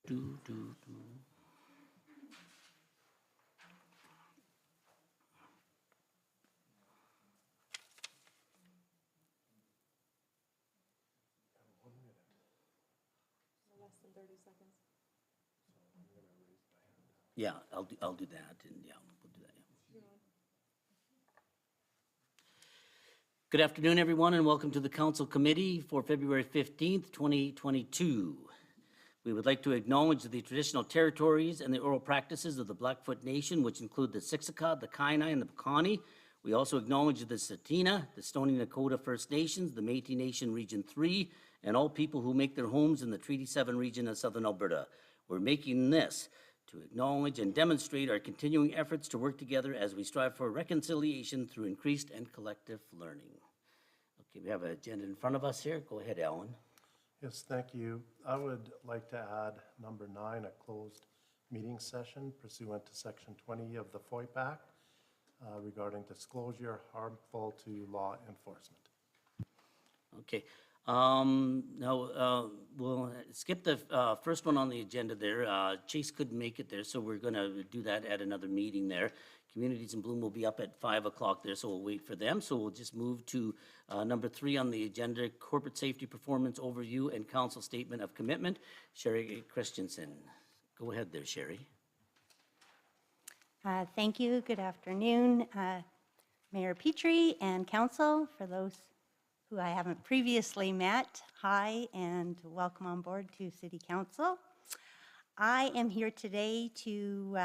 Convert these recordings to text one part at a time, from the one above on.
Do, do, do. Less than 30 seconds. Yeah, I'll do that, and yeah, we'll do that, yeah. Good afternoon, everyone, and welcome to the Council Committee for February 15th, 2022. We would like to acknowledge the traditional territories and the oral practices of the Blackfoot Nation, which include the Siksika, the Kainai, and the Piikani. We also acknowledge the Tsuut'ina, the Stoney Nakoda First Nations, the Métis Nation Region 3, and all people who make their homes in the Treaty 7 region of Southern Alberta. We're making this to acknowledge and demonstrate our continuing efforts to work together as we strive for reconciliation through increased and collective learning. Okay, we have an agenda in front of us here. Go ahead, Alan. Yes, thank you. I would like to add number 9, a closed meeting session pursuant to Section 20 of the FOIP Act regarding disclosure harmful to law enforcement. Okay. Now, we'll skip the first one on the agenda there. Chase couldn't make it there, so we're going to do that at another meeting there. Communities in Bloom will be up at 5 o'clock there, so we'll wait for them. So we'll just move to number 3 on the agenda, Corporate Safety Performance Overview and Council Statement of Commitment. Sherry Christensen. Go ahead there, Sherry. Thank you. Good afternoon, Mayor Petrie and Council. For those who I haven't previously met, hi and welcome on board to City Council. I am here today to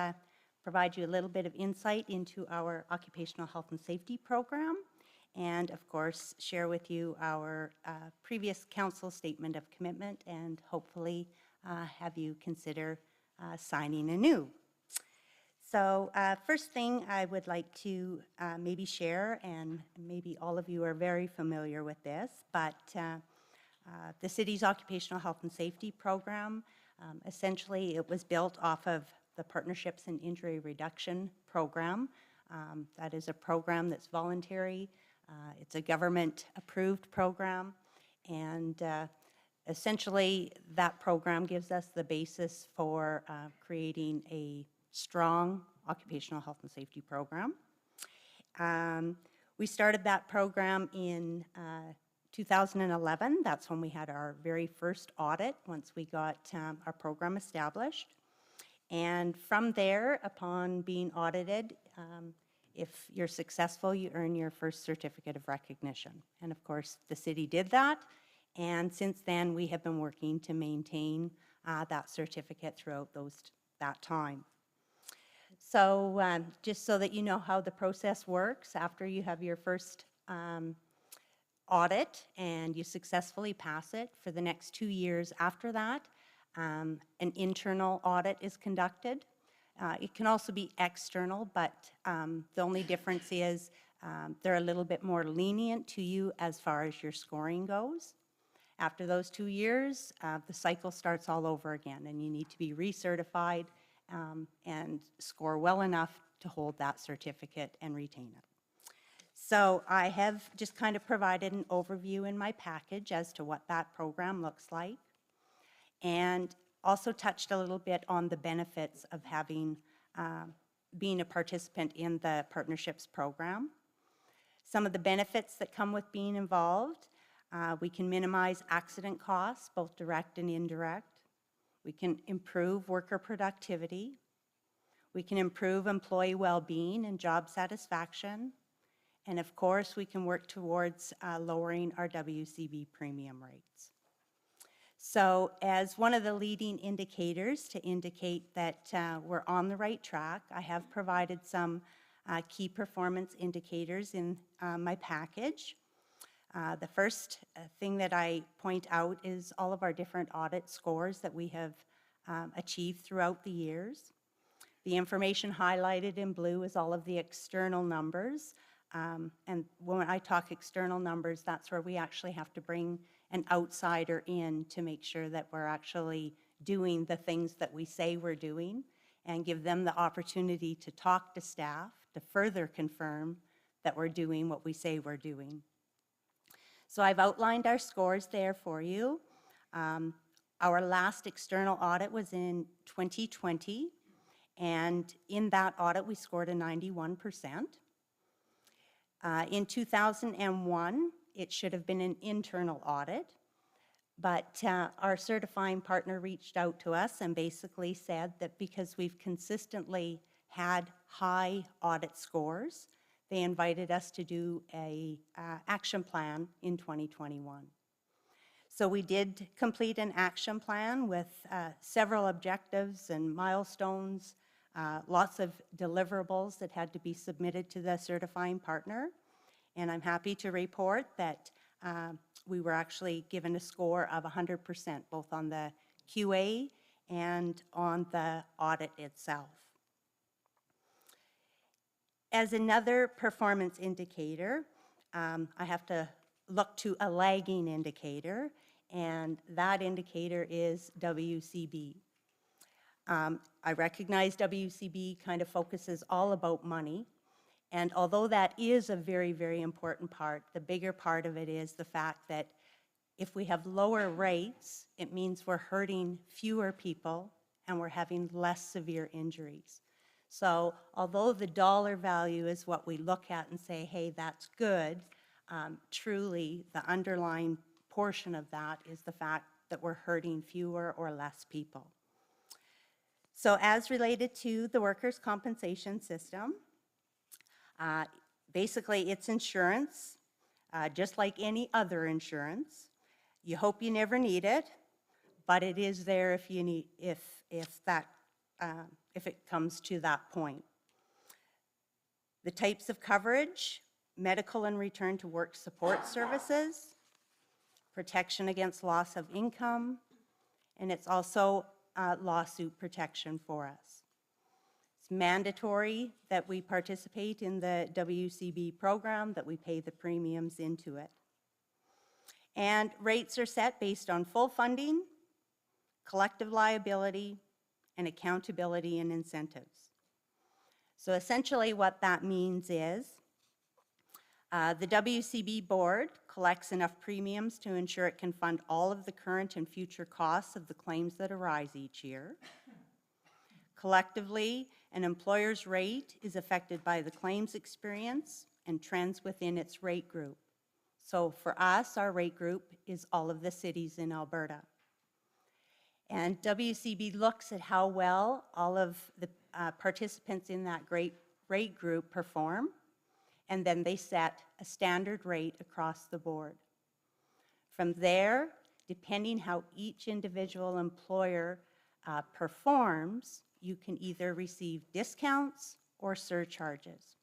provide you a little bit of insight into our Occupational Health and Safety Program and, of course, share with you our previous Council Statement of Commitment and hopefully have you consider signing anew. So first thing I would like to maybe share, and maybe all of you are very familiar with this, but the city's Occupational Health and Safety Program, essentially it was built off of the Partnerships and Injury Reduction Program. That is a program that's voluntary. It's a government-approved program, and essentially that program gives us the basis for creating a strong occupational health and safety program. We started that program in 2011. That's when we had our very first audit, once we got our program established. And from there, upon being audited, if you're successful, you earn your first certificate of recognition. And of course, the city did that. And since then, we have been working to maintain that certificate throughout that time. So just so that you know how the process works, after you have your first audit and you successfully pass it, for the next 2 years after that, an internal audit is conducted. It can also be external, but the only difference is they're a little bit more lenient to you as far as your scoring goes. After those 2 years, the cycle starts all over again, and you need to be recertified and score well enough to hold that certificate and retain it. So I have just kind of provided an overview in my package as to what that program looks like, and also touched a little bit on the benefits of having being a participant in the partnerships program. Some of the benefits that come with being involved: we can minimize accident costs, both direct and indirect. We can improve worker productivity. We can improve employee well-being and job satisfaction. And of course, we can work towards lowering our WCB premium rates. So as one of the leading indicators to indicate that we're on the right track, I have provided some key performance indicators in my package. The first thing that I point out is all of our different audit scores that we have achieved throughout the years. The information highlighted in blue is all of the external numbers. And when I talk external numbers, that's where we actually have to bring an outsider in to make sure that we're actually doing the things that we say we're doing, and give them the opportunity to talk to staff to further confirm that we're doing what we say we're doing. So I've outlined our scores there for you. Our last external audit was in 2020, and in that audit, we scored a 91%. In 2001, it should have been an internal audit, but our certifying partner reached out to us and basically said that because we've consistently had high audit scores, they invited us to do a action plan in 2021. So we did complete an action plan with several objectives and milestones, lots of deliverables that had to be submitted to the certifying partner. And I'm happy to report that we were actually given a score of 100%, both on the QA and on the audit itself. As another performance indicator, I have to look to a lagging indicator, and that indicator is WCB. I recognize WCB kind of focuses all about money, and although that is a very, very important part, the bigger part of it is the fact that if we have lower rates, it means we're hurting fewer people and we're having less severe injuries. So although the dollar value is what we look at and say, hey, that's good, truly the underlying portion of that is the fact that we're hurting fewer or less people. So as related to the workers' compensation system, basically it's insurance, just like any other insurance. You hope you never need it, but it is there if you need, if it comes to that point. The types of coverage: medical and return to work support services, protection against loss of income, and it's also lawsuit protection for us. It's mandatory that we participate in the WCB program, that we pay the premiums into it. And rates are set based on full funding, collective liability, and accountability and incentives. So essentially what that means is the WCB board collects enough premiums to ensure it can fund all of the current and future costs of the claims that arise each year. Collectively, an employer's rate is affected by the claims experience and trends within its rate group. So for us, our rate group is all of the cities in Alberta. And WCB looks at how well all of the participants in that rate group perform, and then they set a standard rate across the board. From there, depending how each individual employer performs, you can either receive discounts or surcharges.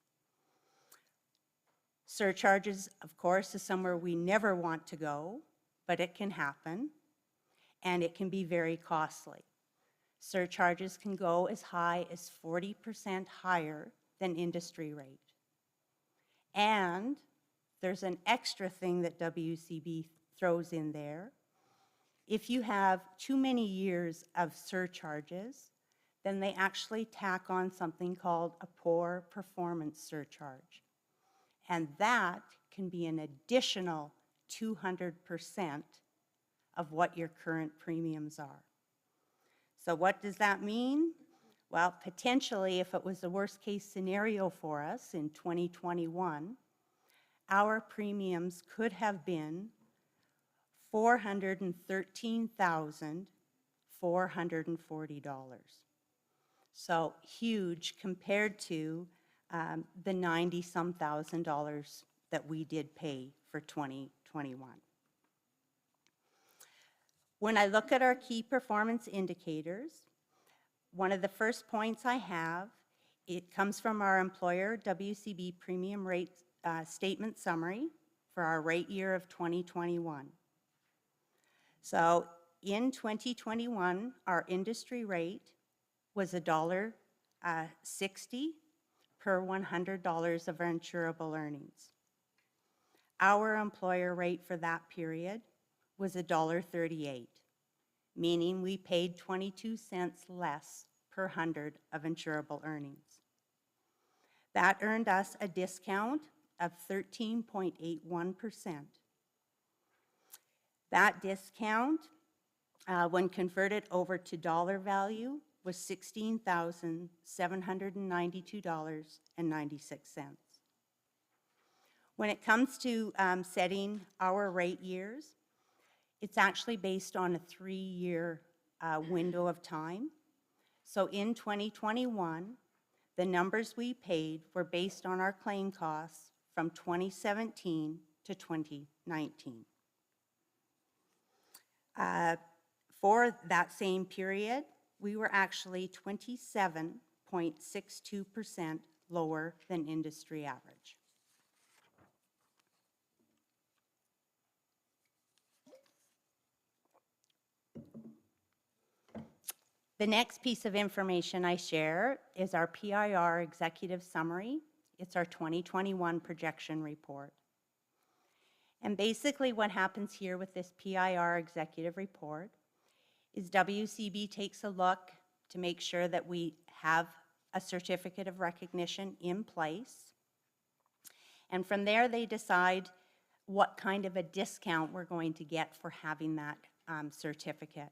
Surcharges, of course, is somewhere we never want to go, but it can happen, and it can be very costly. Surcharges can go as high as 40% higher than industry rate. And there's an extra thing that WCB throws in there. If you have too many years of surcharges, then they actually tack on something called a poor performance surcharge. And that can be an additional 200% of what your current premiums are. So what does that mean? Well, potentially, if it was the worst case scenario for us in 2021, our premiums could have been $413,440. So huge compared to the 90-some thousand dollars that we did pay for 2021. When I look at our key performance indicators, one of the first points I have, it comes from our employer WCB premium rate statement summary for our rate year of 2021. So in 2021, our industry rate was $1.60 per $100 of our insurable earnings. Our employer rate for that period was $1.38, meaning we paid 22 cents less per 100 of insurable earnings. That earned us a discount of 13.81%. That discount when converted over to dollar value, was $16,792.96. When it comes to setting our rate years, it's actually based on a 3-year window of time. So in 2021, the numbers we paid were based on our claim costs from 2017 to 2019. For that same period, we were actually 27.62% lower than industry average. The next piece of information I share is our PIR executive summary. It's our 2021 projection report. And basically what happens here with this PIR executive report is WCB takes a look to make sure that we have a certificate of recognition in place. And from there, they decide what kind of a discount we're going to get for having that certificate.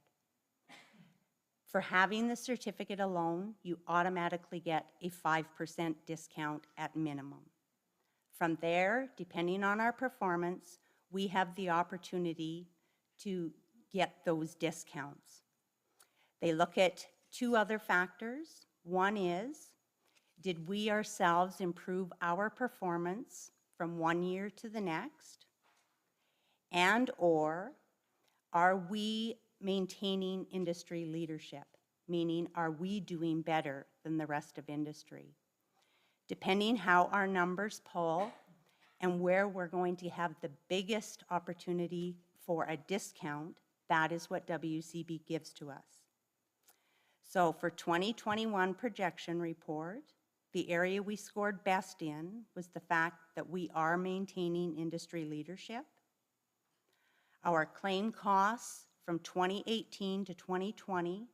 For having the certificate alone, you automatically get a 5% discount at minimum. From there, depending on our performance, we have the opportunity to get those discounts. They look at 2 other factors. One is, did we ourselves improve our performance from one year to the next? And or are we maintaining industry leadership? Meaning, are we doing better than the rest of industry? Depending how our numbers pull and where we're going to have the biggest opportunity for a discount, that is what WCB gives to us. So for 2021 projection report, the area we scored best in was the fact that we are maintaining industry leadership. Our claim costs from 2018 to 2020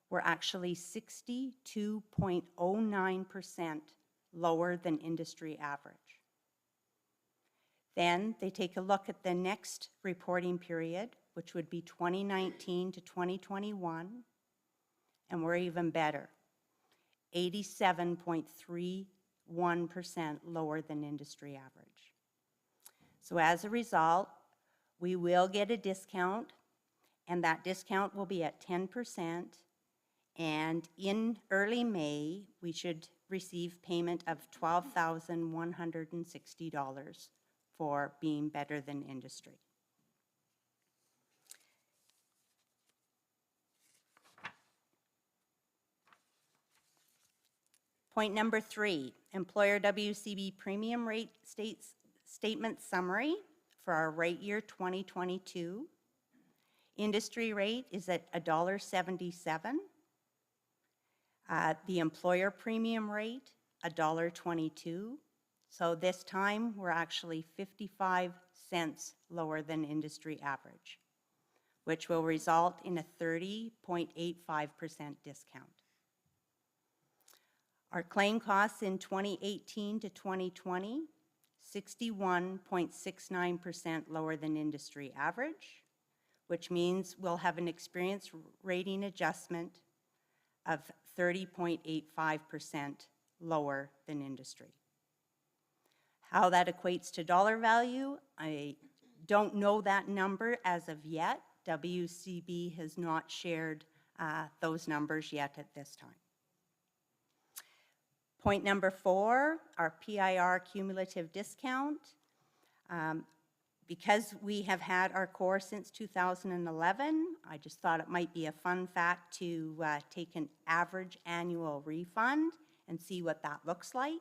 were actually 62.09% lower than industry average. Then they take a look at the next reporting period, which would be 2019 to 2021, and we're even better, 87.31% lower than industry average. So as a result, we will get a discount, and that discount will be at 10%, and in early May, we should receive payment of $12,160 for being better than industry. Point number 3, employer WCB premium rate statement summary for our rate year 2022. Industry rate is at $1.77. The employer premium rate, $1.22. So this time, we're actually 55 cents lower than industry average, which will result in a 30.85% discount. Our claim costs in 2018 to 2020, 61.69% lower than industry average, which means we'll have an experience rating adjustment of 30.85% lower than industry. How that equates to dollar value, I don't know that number as of yet. WCB has not shared those numbers yet at this time. Point number 4, our PIR cumulative discount. Because we have had our core since 2011, I just thought it might be a fun fact to take an average annual refund and see what that looks like.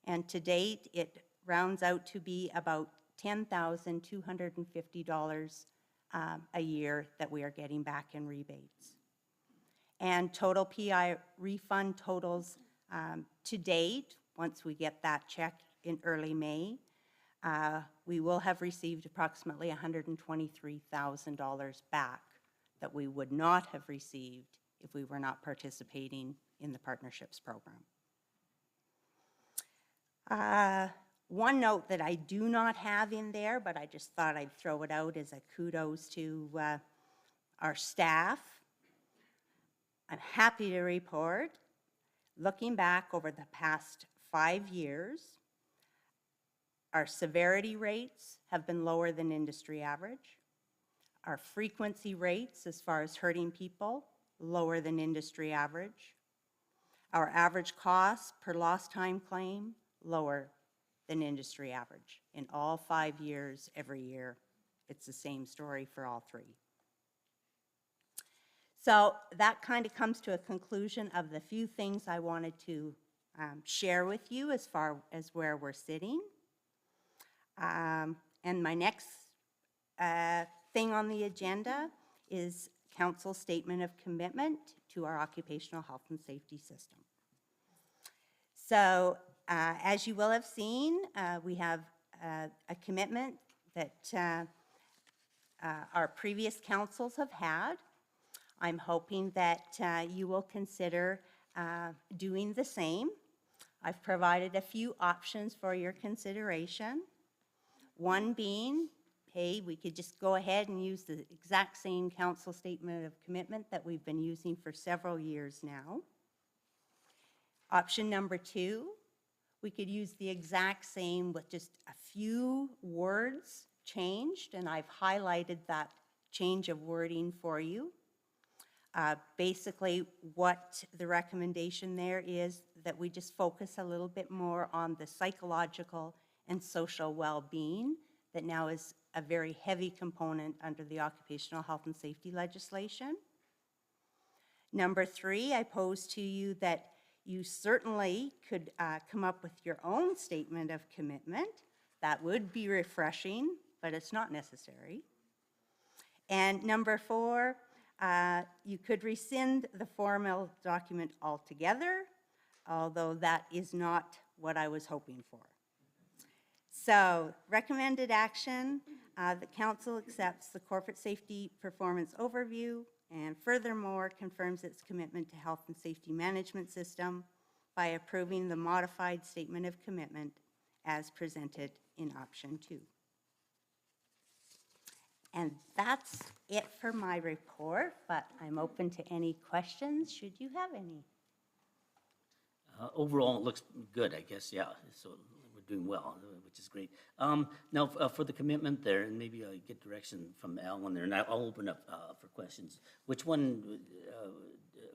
And to date, it rounds out to be about $10,250 a year that we are getting back in rebates. And total PI refund totals to date, once we get that check in early May, we will have received approximately $123,000 back that we would not have received if we were not participating in the partnerships program. One note that I do not have in there, but I just thought I'd throw it out as a kudos to Our staff, I'm happy to report, looking back over the past 5 years, our severity rates have been lower than industry average. Our frequency rates, as far as hurting people, lower than industry average. Our average cost per lost time claim, lower than industry average. In all 5 years, every year, it's the same story for all 3. So that kind of comes to a conclusion of the few things I wanted to share with you as far as where we're sitting. And my next thing on the agenda is Council's statement of commitment to our occupational health and safety system. So as you will have seen, we have a commitment that our previous councils have had. I'm hoping that you will consider doing the same. I've provided a few options for your consideration. One being, hey, we could just go ahead and use the exact same council statement of commitment that we've been using for several years now. Option number 2, we could use the exact same with just a few words changed, and I've highlighted that change of wording for you. Basically, what the recommendation there is that we just focus a little bit more on the psychological and social well-being that now is a very heavy component under the occupational health and safety legislation. Number 3, I pose to you that you certainly could come up with your own statement of commitment. That would be refreshing, but it's not necessary. And number 4, you could rescind the formal document altogether, although that is not what I was hoping for. So, recommended action, the council accepts the corporate safety performance overview and furthermore confirms its commitment to health and safety management system by approving the modified statement of commitment as presented in option 2. And that's it for my report, but I'm open to any questions, should you have any. Overall, it looks good, I guess, yeah. So we're doing well, which is great. Now, for the commitment there, and maybe I'll get direction from Alan there, and I'll open up for questions. Which one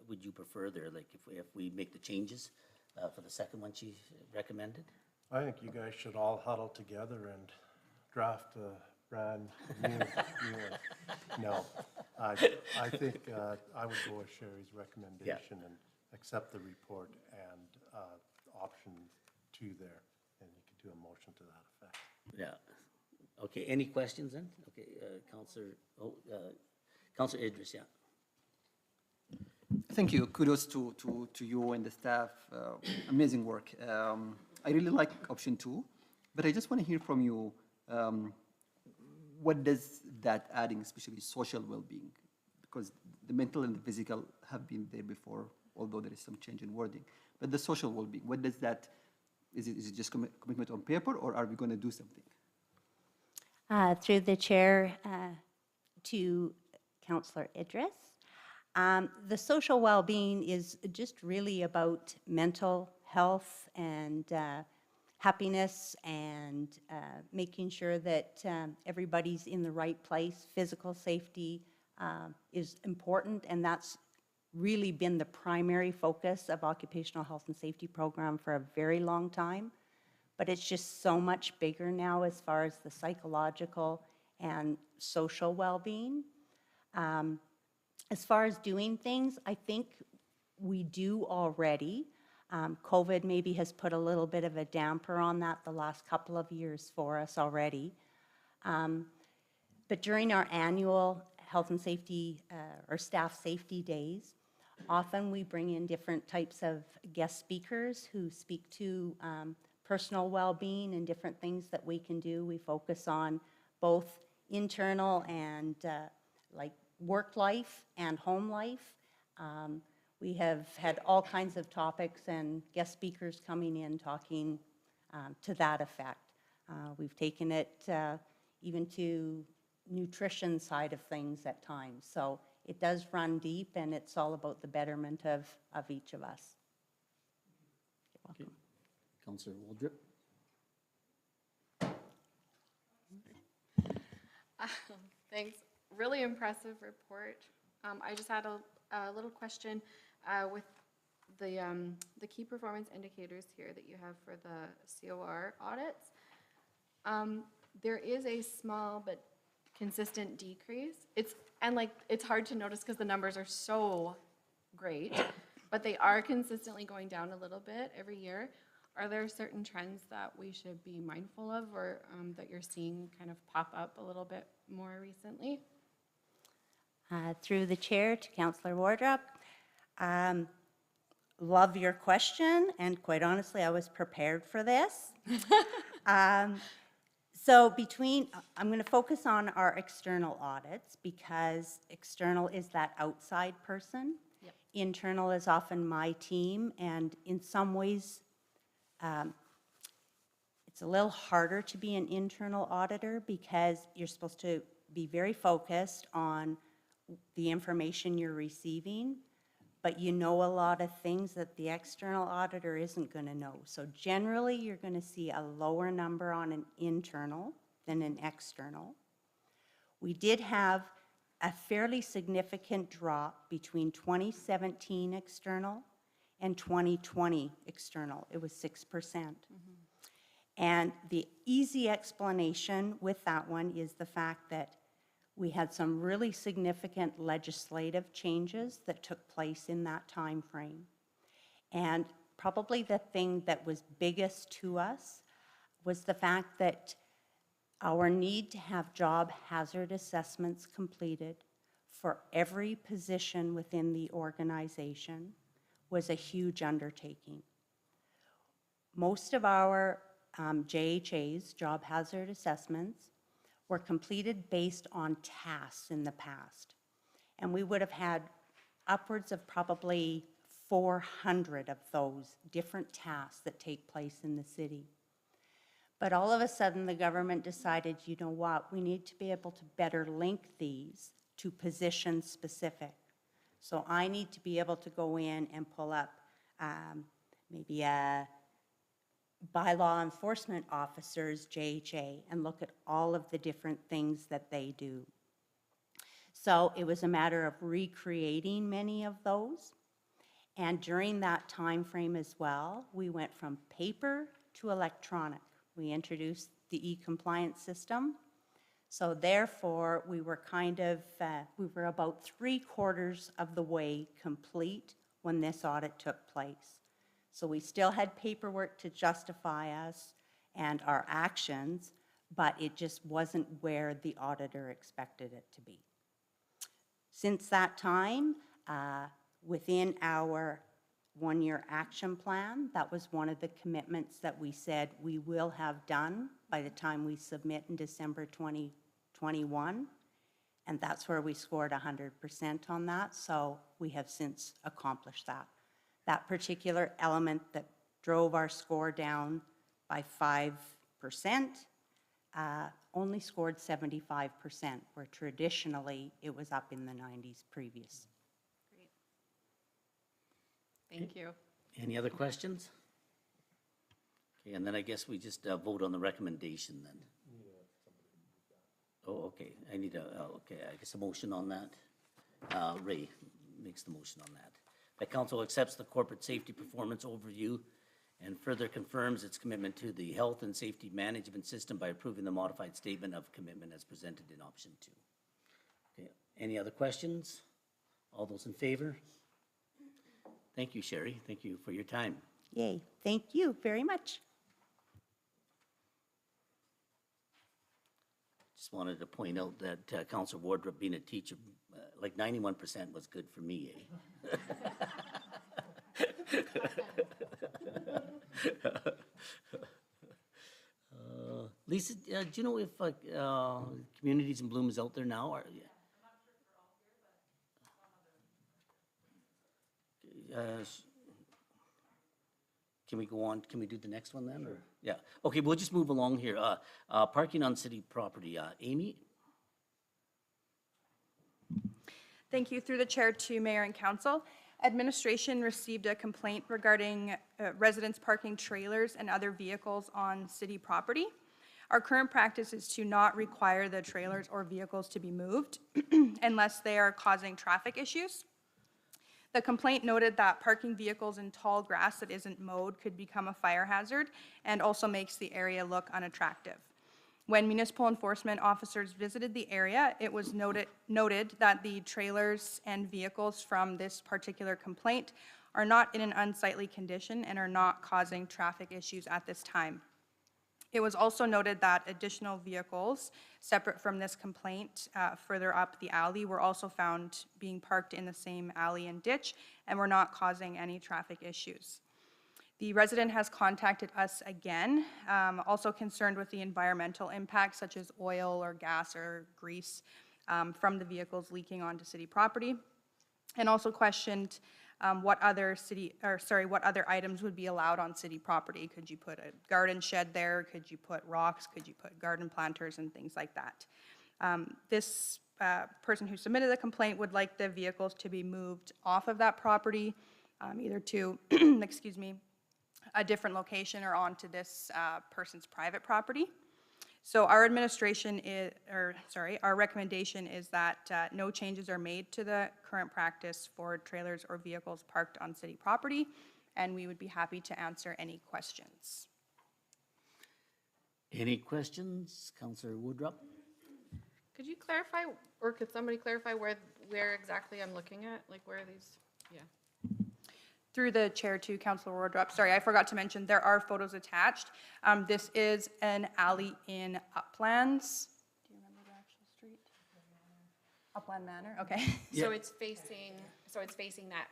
would you prefer there, like if we make the changes for the second one she recommended? I think you guys should all huddle together and draft a brand new one. No, I think I would go with Sherry's recommendation and accept the report and option 2 there, and you could do a motion to that effect. Yeah. Okay, any questions then? Okay, Councillor Idris, yeah. Thank you. Kudos to you and the staff. Amazing work. I really like option 2, but I just want to hear from you, what does that adding, especially social well-being, because the mental and the physical have been there before, although there is some change in wording, but the social well-being, what does that, is it just commitment on paper, or are we going to do something? Through the chair to Councillor Idris. The social well-being is just really about mental health and happiness and making sure that everybody's in the right place. Physical safety is important, and that's really been the primary focus of occupational health and safety program for a very long time. But it's just so much bigger now as far as the psychological and social well-being. As far as doing things, I think we do already. COVID maybe has put a little bit of a damper on that the last couple of years for us already. But during our annual health and safety or staff safety days, often we bring in different types of guest speakers who speak to personal well-being and different things that we can do. We focus on both internal and like work life and home life. We have had all kinds of topics and guest speakers coming in talking to that effect. We've taken it even to nutrition side of things at times. So it does run deep, and it's all about the betterment of each of us. You're welcome. Councillor Waldrop? Thanks. Really impressive report. I just had a little question with the key performance indicators here that you have for the COR audits. There is a small but consistent decrease. It's hard to notice because the numbers are so great, but they are consistently going down a little bit every year. Are there certain trends that we should be mindful of, or that you're seeing kind of pop up a little bit more recently? Through the chair to Councillor Wardrop. Love your question, and quite honestly, I was prepared for this. So I'm going to focus on our external audits, because external is that outside person. Yep. Internal is often my team, and in some ways, it's a little harder to be an internal auditor because you're supposed to be very focused on the information you're receiving, but you know a lot of things that the external auditor isn't going to know. So generally, you're going to see a lower number on an internal than an external. We did have a fairly significant drop between 2017 external and 2020 external. It was 6%. And the easy explanation with that one is the fact that we had some really significant legislative changes that took place in that time frame. And probably the thing that was biggest to us was the fact that our need to have job hazard assessments completed for every position within the organization was a huge undertaking. Most of our JHAs, job hazard assessments, were completed based on tasks in the past. And we would have had upwards of probably 400 of those different tasks that take place in the city. But all of a sudden, the government decided, you know what, we need to be able to better link these to position specific. So I need to be able to go in and pull up maybe a bylaw enforcement officer's JHA and look at all of the different things that they do. So it was a matter of recreating many of those. And during that time frame as well, we went from paper to electronic. We introduced the e-compliance system. So therefore, we were we were about 3/4 of the way complete when this audit took place. So we still had paperwork to justify us and our actions, but it just wasn't where the auditor expected it to be. Since that time, within our one-year action plan, that was one of the commitments that we said we will have done by the time we submit in December 2021, and that's where we scored 100% on that, so we have since accomplished that. That particular element that drove our score down by 5% only scored 75%, where traditionally it was up in the 90s previous. Great. Thank you. Any other questions? Okay, and then I guess we just vote on the recommendation then. Oh, okay, okay, I guess a motion on that. Ray makes the motion on that. The council accepts the corporate safety performance overview and further confirms its commitment to the health and safety management system by approving the modified statement of commitment as presented in option 2. Okay, any other questions? All those in favor? Thank you, Sherry. Thank you for your time. Yay, thank you very much. Just wanted to point out that Councillor Wardrop being a teacher, like 91% was good for me, eh? Lisa, do you know if Communities in Bloom is out there now? Or, yeah. Can we go on? Can we do the next one then? Or? Yeah. Okay, we'll just move along here. Parking on city property. Amy? Thank you. Through the chair to mayor and council. Administration received a complaint regarding residents parking trailers and other vehicles on city property. Our current practice is to not require the trailers or vehicles to be moved unless they are causing traffic issues. The complaint noted that parking vehicles in tall grass that isn't mowed could become a fire hazard and also makes the area look unattractive. When municipal enforcement officers visited the area, it was noted that the trailers and vehicles from this particular complaint are not in an unsightly condition and are not causing traffic issues at this time. It was also noted that additional vehicles, separate from this complaint, further up the alley, were also found being parked in the same alley and ditch and were not causing any traffic issues. The resident has contacted us again, also concerned with the environmental impacts such as oil or gas or grease from the vehicles leaking onto city property, and also questioned what other items would be allowed on city property. Could you put a garden shed there? Could you put rocks? Could you put garden planters and things like that? This person who submitted the complaint would like the vehicles to be moved off of that property, either to, excuse me, a different location or onto this person's private property. So our our recommendation is that no changes are made to the current practice for trailers or vehicles parked on city property, and we would be happy to answer any questions. Any questions? Councillor Woodruff? Could you clarify, or could somebody clarify where exactly I'm looking at? Like where are these, yeah. Through the chair to Councilor Wardrop, sorry, I forgot to mention, there are photos attached. This is an alley in Uplands. Do you remember the actual street? Upland Manor, okay. So it's facing that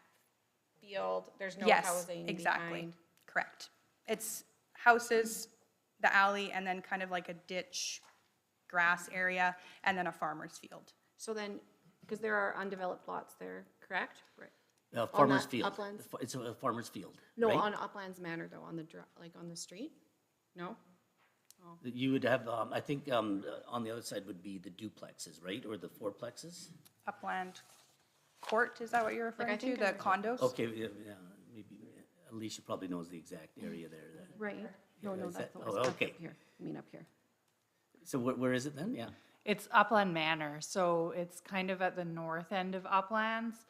field, there's no Yes, housing exactly, behind? correct. It's houses, the alley, and then kind of like a ditch, grass area, and then a farmer's field. So then, because there are undeveloped lots there, correct? Right. Farmer's that field. uplands? It's a farmer's field, No, right? on Uplands Manor though, on the, like on the street? No? You would have, I think, on the other side would be the duplexes, right, or the fourplexes? Upland Court, is that what you're referring to, think the I- condos? Okay, yeah, maybe, Alicia probably knows the exact area there. Right. No, Yeah, no, is that's that- the oh, one up okay. here. I mean, up here. So where is it then? Yeah. It's Upland Manor, so it's kind of at the north end of Uplands.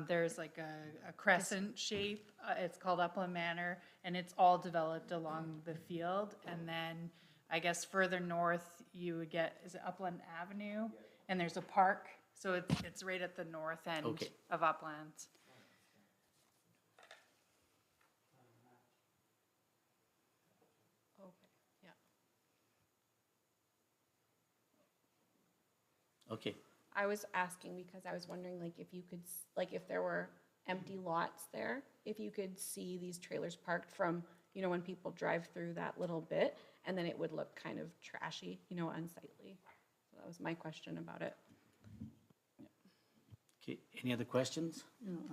There's like a crescent shape, it's called Upland Manor, and it's all developed along the field. And then, I guess further north, you would get, is it Upland Avenue? And there's a park, so it's right at the north end Okay. of Uplands. Okay, yeah. Okay. I was asking because I was wondering like if you could, like if there were empty lots there, if you could see these trailers parked from, you know, when people drive through that little bit, and then it would look kind of trashy, you know, unsightly. So that was my question about it. Okay, any other questions?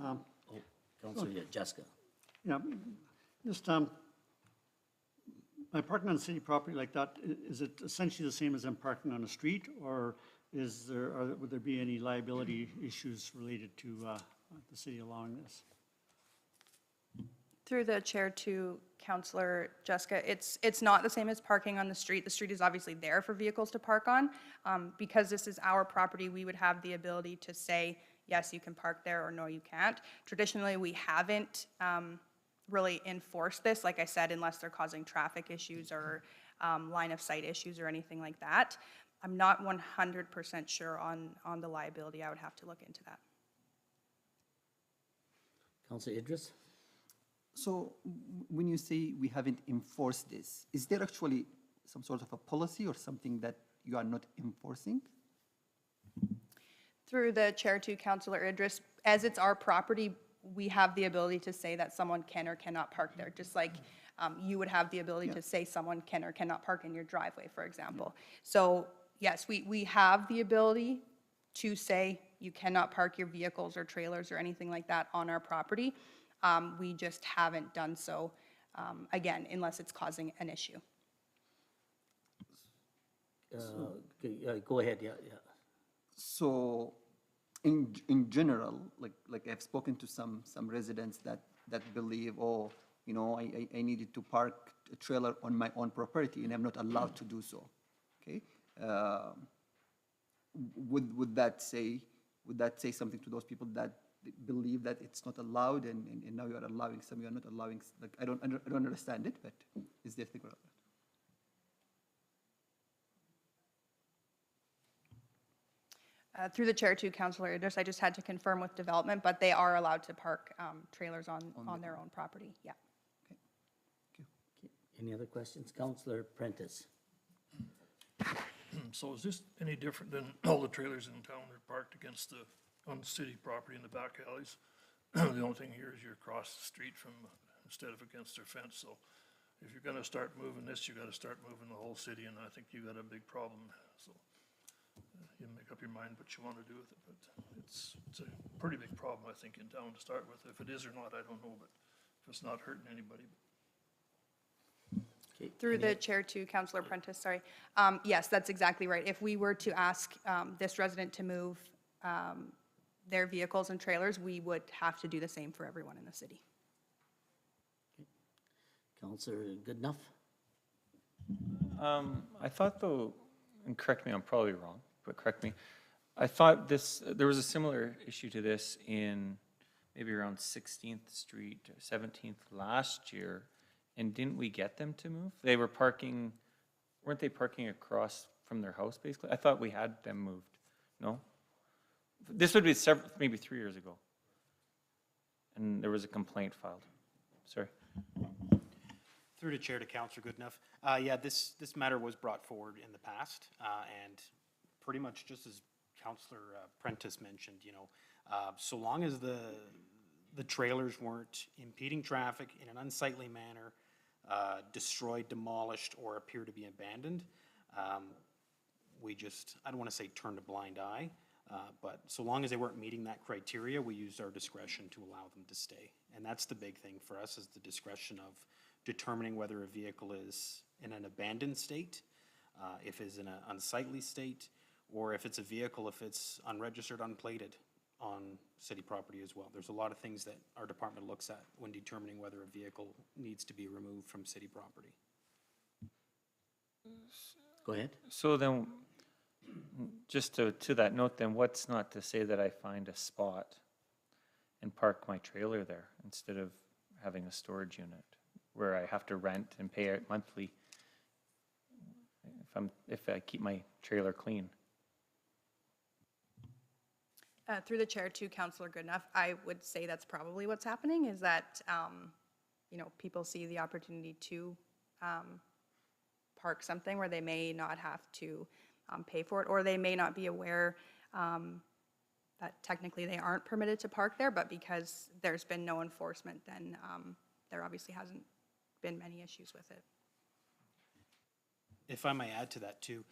Oh, Councillor, yeah, Jessica. Yeah, just, by parking on city property like that, is it essentially the same as I'm parking on a street? Or would there be any liability issues related to the city allowing this? Through the chair to Councillor Jessica, it's not the same as parking on the street. The street is obviously there for vehicles to park on. Because this is our property, we would have the ability to say, yes, you can park there, or no, you can't. Traditionally, we haven't really enforced this, like I said, unless they're causing traffic issues or line of sight issues or anything like that. I'm not 100% sure on the liability. I would have to look into that. Councillor Idris? So when you say we haven't enforced this, is there actually some sort of a policy or something that you are not enforcing? Through the chair to Councillor Idris, as it's our property, we have the ability to say that someone can or cannot park there, just like you would have the ability to say someone can or cannot park in your driveway, for example. So yes, we have the ability to say you cannot park your vehicles or trailers or anything like that on our property. We just haven't done so, again, unless it's causing an issue. Okay, go ahead, yeah. So in general, like I've spoken to some residents that believe, oh, you know, I needed to park a trailer on my own property and I'm not allowed to do so, okay? Would that say something to those people that believe that it's not allowed and now you are allowing some, you are not allowing, like, I don't understand it, but is there a thing about that? Through the chair to Councillor Idris, I just had to confirm with development, but they are allowed to park trailers on their own property, yeah. Any other questions? Councillor Prentice. So is this any different than all the trailers in town that are parked on city property in the back alleys? The only thing here is you're across the street from, instead of against their fence, so if you're gonna start moving this, you gotta start moving the whole city, and I think you got a big problem, so you make up your mind what you wanna do with it, but it's a pretty big problem, I think, in town to start with. If it is or not, I don't know, but if it's not hurting anybody. Okay, Through the chair to Councillor Prentice, sorry. Yes, that's exactly right. If we were to ask this resident to move their vehicles and trailers, we would have to do the same for everyone in the city. Councillor Goodenough. I thought though, and correct me, I'm probably wrong, but correct me. I thought there was a similar issue to this in maybe around 16th Street or 17th last year. And didn't we get them to move? They were parking, weren't they parking across from their house basically? I thought we had them moved, no? This would be maybe 3 years ago. And there was a complaint filed. Sorry. Through the chair to Councillor Goodenough. Yeah, this matter was brought forward in the past, and pretty much just as Councillor Prentice mentioned, you know, so long as the trailers weren't impeding traffic in an unsightly manner, destroyed, demolished, or appear to be abandoned, we just, I don't want to say turned a blind eye, but so long as they weren't meeting that criteria, we used our discretion to allow them to stay. And that's the big thing for us, is the discretion of determining whether a vehicle is in an abandoned state, if it's in an unsightly state, or if it's a vehicle, if it's unregistered, unplated on city property as well. There's a lot of things that our department looks at when determining whether a vehicle needs to be removed from city property. Go ahead. So then, just to that note, then what's not to say that I find a spot and park my trailer there instead of having a storage unit where I have to rent and pay it monthly if I keep my trailer clean? Through the chair to Councillor Goodenough, I would say that's probably what's happening, is that, you know, people see the opportunity to park something where they may not have to pay for it, or they may not be aware that technically they aren't permitted to park there, but because there's been no enforcement, then there obviously hasn't been many issues with it. If I may add to that too,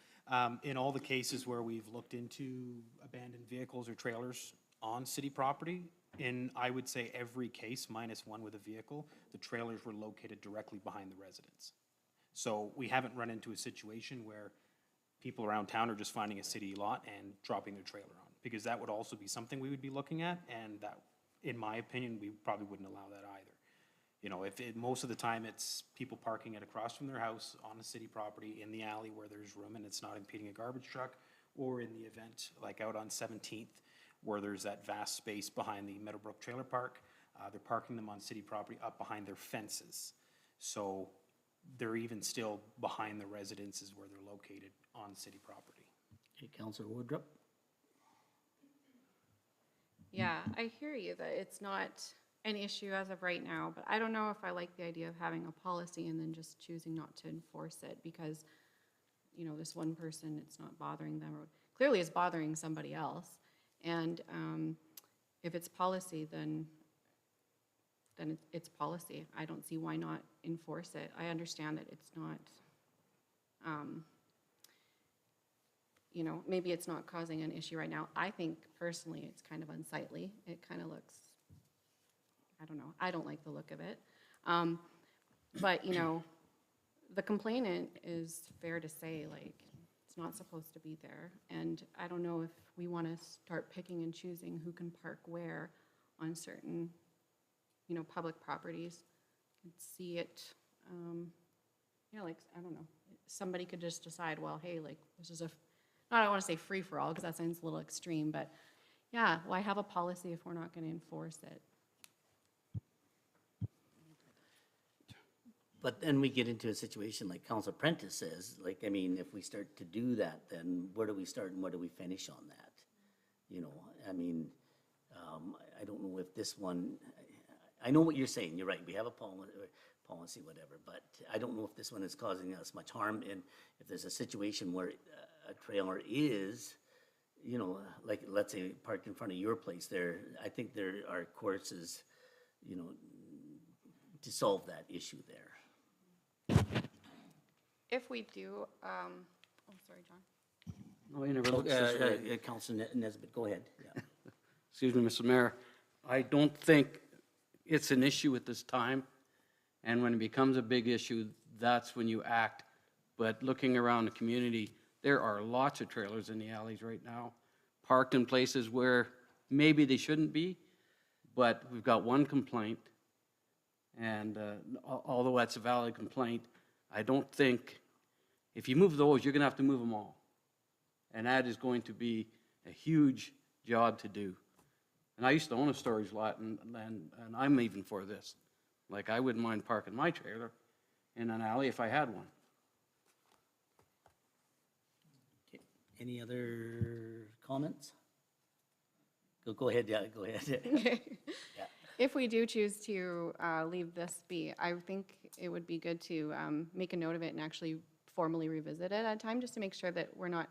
in all the cases where we've looked into abandoned vehicles or trailers on city property, in, I would say, every case, minus one with a vehicle, the trailers were located directly behind the residence. So we haven't run into a situation where people around town are just finding a city lot and dropping their trailer on, because that would also be something we would be looking at, and that, in my opinion, we probably wouldn't allow that either. You know, most of the time it's people parking it across from their house on a city property in the alley where there's room and it's not impeding a garbage truck, or in the event like out on 17th where there's that vast space behind the Meadowbrook Trailer Park, they're parking them on city property up behind their fences. So they're even still behind the residences where they're located on city property. Okay, Councillor Woodruff. Yeah, I hear you that it's not an issue as of right now, but I don't know if I like the idea of having a policy and then just choosing not to enforce it because, you know, this one person, it's not bothering them, or clearly it's bothering somebody else. And if it's policy, then it's policy. I don't see why not enforce it. I understand that it's not, you know, maybe it's not causing an issue right now. I think personally it's kind of unsightly. It kind of looks, I don't know, I don't like the look of it. But, you know, the complainant is fair to say, like, It's not supposed to be there. And I don't know if we want to start picking and choosing who can park where on certain, you know, public properties. And see it, you know, like, I don't know, somebody could just decide, well, hey, like, this is a, I don't want to say free-for-all, because that sounds a little extreme, but yeah, why have a policy if we're not going to enforce it? But then we get into a situation like Council Prentice says, like, I mean, if we start to do that, then where do we start and where do we finish on that? You know, I mean, I don't know if this one, I know what you're saying, you're right, we have a policy, whatever, but I don't know if this one is causing us much harm, and if there's a situation where a trailer is, you know, like, let's say parked in front of your place there, I think there are courses, you know, to solve that issue there. If we do, oh, sorry, John. No, you never looked. Councilor Nesbitt, go ahead. Yeah. Excuse me, Mr. Mayor. I don't think it's an issue at this time. And when it becomes a big issue, that's when you act. But looking around the community, there are lots of trailers in the alleys right now, parked in places where maybe they shouldn't be, but we've got one complaint. And although that's a valid complaint, I don't think, if you move those, you're going to have to move them all. And that is going to be a huge job to do. And I used to own a storage lot, and I'm even for this. Like, I wouldn't mind parking my trailer in an alley if I had one. Any other comments? Go ahead, yeah, go ahead. Yeah. If we do choose to leave this be, I think it would be good to make a note of it and actually formally revisit it at a time, just to make sure that we're not,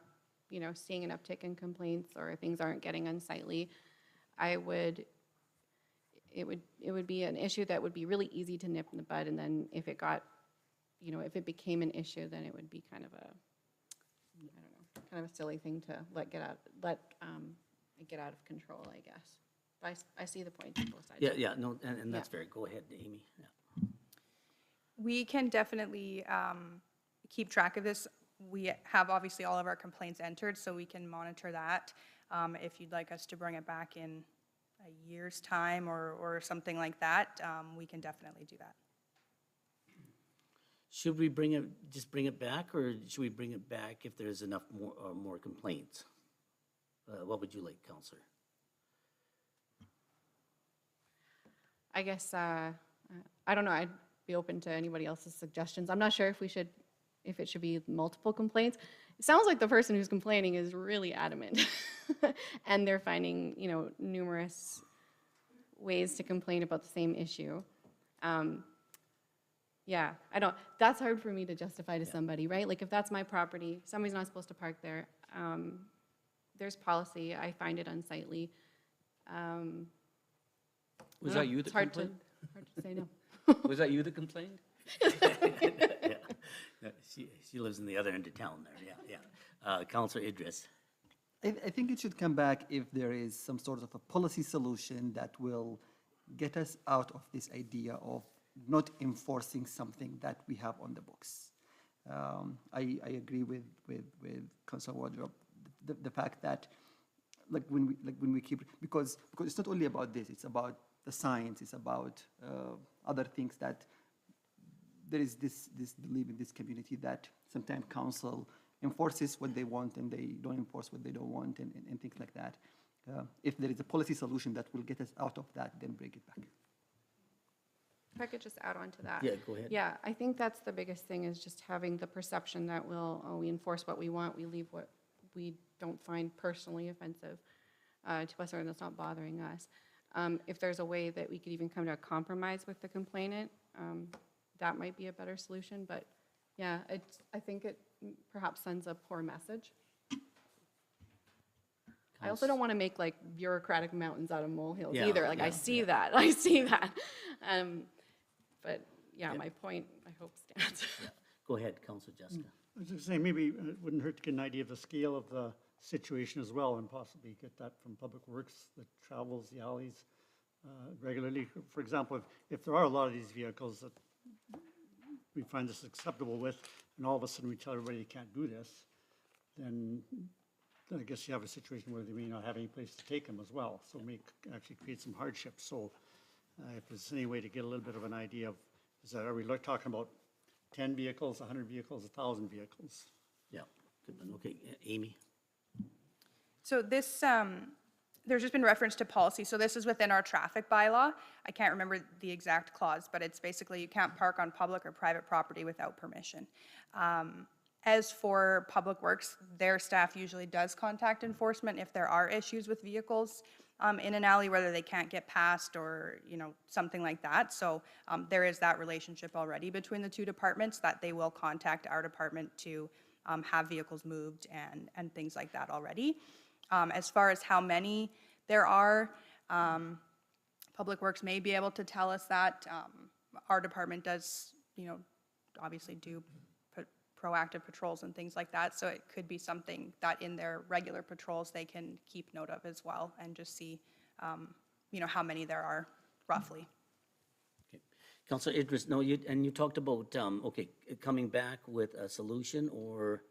you know, seeing an uptick in complaints or things aren't getting unsightly. It would be an issue that would be really easy to nip in the bud, and then if it got, you know, if it became an issue, then it would be kind of a, I don't know, kind of a silly thing to let get out of control, I guess. But I see the point on both sides. Yeah, no, and that's fair. Go ahead, Amy. Yeah. We can definitely keep track of this. We have obviously all of our complaints entered, so we can monitor that. If you'd like us to bring it back in a year's time or something like that, we can definitely do that. Should we just bring it back, or should we bring it back if there's enough more complaints? What would you like, Counselor? I guess, I don't know, I'd be open to anybody else's suggestions. I'm not sure if it should be multiple complaints. It sounds like the person who's complaining is really adamant. And they're finding, you know, numerous ways to complain about the same issue. Yeah, that's hard for me to justify to somebody, right? Like, if that's my property, somebody's not supposed to park there. There's policy, I find it unsightly. Was that you that complained? Hard to say no. Was that you that complained? Yeah. She lives in the other end of town there, yeah. Counselor Idris. I think it should come back if there is some sort of a policy solution that will get us out of this idea of not enforcing something that we have on the books. I agree with Councilor Wardrop, the fact that when we keep, because it's not only about this, it's about the science, it's about other things, that there is this belief in this community that sometimes council enforces what they want and they don't enforce what they don't want, and things like that. If there is a policy solution that will get us out of that, then bring it back. If I could just add on to that. Yeah, go ahead. Yeah, I think that's the biggest thing, is just having the perception that we enforce what we want, we leave what we don't find personally offensive to us, or that's not bothering us. If there's a way that we could even come to a compromise with the complainant, that might be a better solution, but yeah, I think it perhaps sends a poor message. I also don't want to make like bureaucratic mountains out of molehills either. Like, I see that. But yeah, my point, I hope, stands. Yeah. Go ahead, Counselor Jessica. I was just saying, maybe it wouldn't hurt to get an idea of the scale of the situation as well, and possibly get that from Public Works that travels the alleys regularly. For example, if there are a lot of these vehicles that we find this acceptable with, and all of a sudden we tell everybody they can't do this, then I guess you have a situation where they may not have any place to take them as well. So it may actually create some hardship. So if there's any way to get a little bit of an idea of, are we talking about 10 vehicles, 100 vehicles, 1,000 vehicles? Yeah, good one. Okay, Amy? So this, there's just been reference to policy, so this is within our traffic bylaw. I can't remember the exact clause, but it's basically you can't park on public or private property without permission. As for Public Works, their staff usually does contact enforcement if there are issues with vehicles in an alley, whether they can't get past or, you know, something like that. So there is that relationship already between the two departments that they will contact our department to have vehicles moved and things like that already. As far as how many there are, Public Works may be able to tell us that. Our department does, you know, obviously do proactive patrols and things like that, so it could be something that in their regular patrols they can keep note of as well and just see, you know, how many there are roughly. Okay. Councilor Idris, no, you talked about, okay, coming back with a solution, or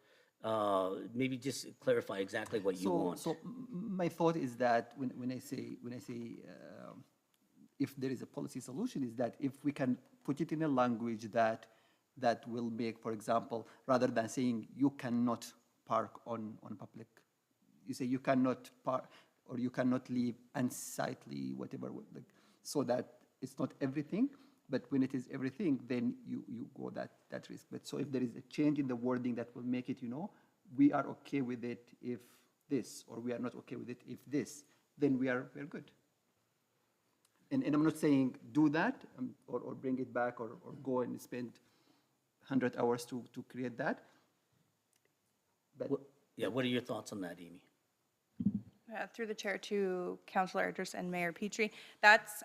maybe just clarify exactly what you want. So my thought is that when I say if there is a policy solution, is that if we can put it in a language that will make, for example, rather than saying you cannot park on public, you say you cannot park or you cannot leave unsightly, whatever, like, so that it's not everything. But when it is everything, then you go that risk. But so if there is a change in the wording that will make it, you know, we are okay with it if this, or we are not okay with it if this, then we're good. And I'm not saying do that or bring it back or go and spend 100 hours to create that. But Yeah, what are your thoughts on that, Amy? Through the chair to Councilor Idris and Mayor Petrie, that's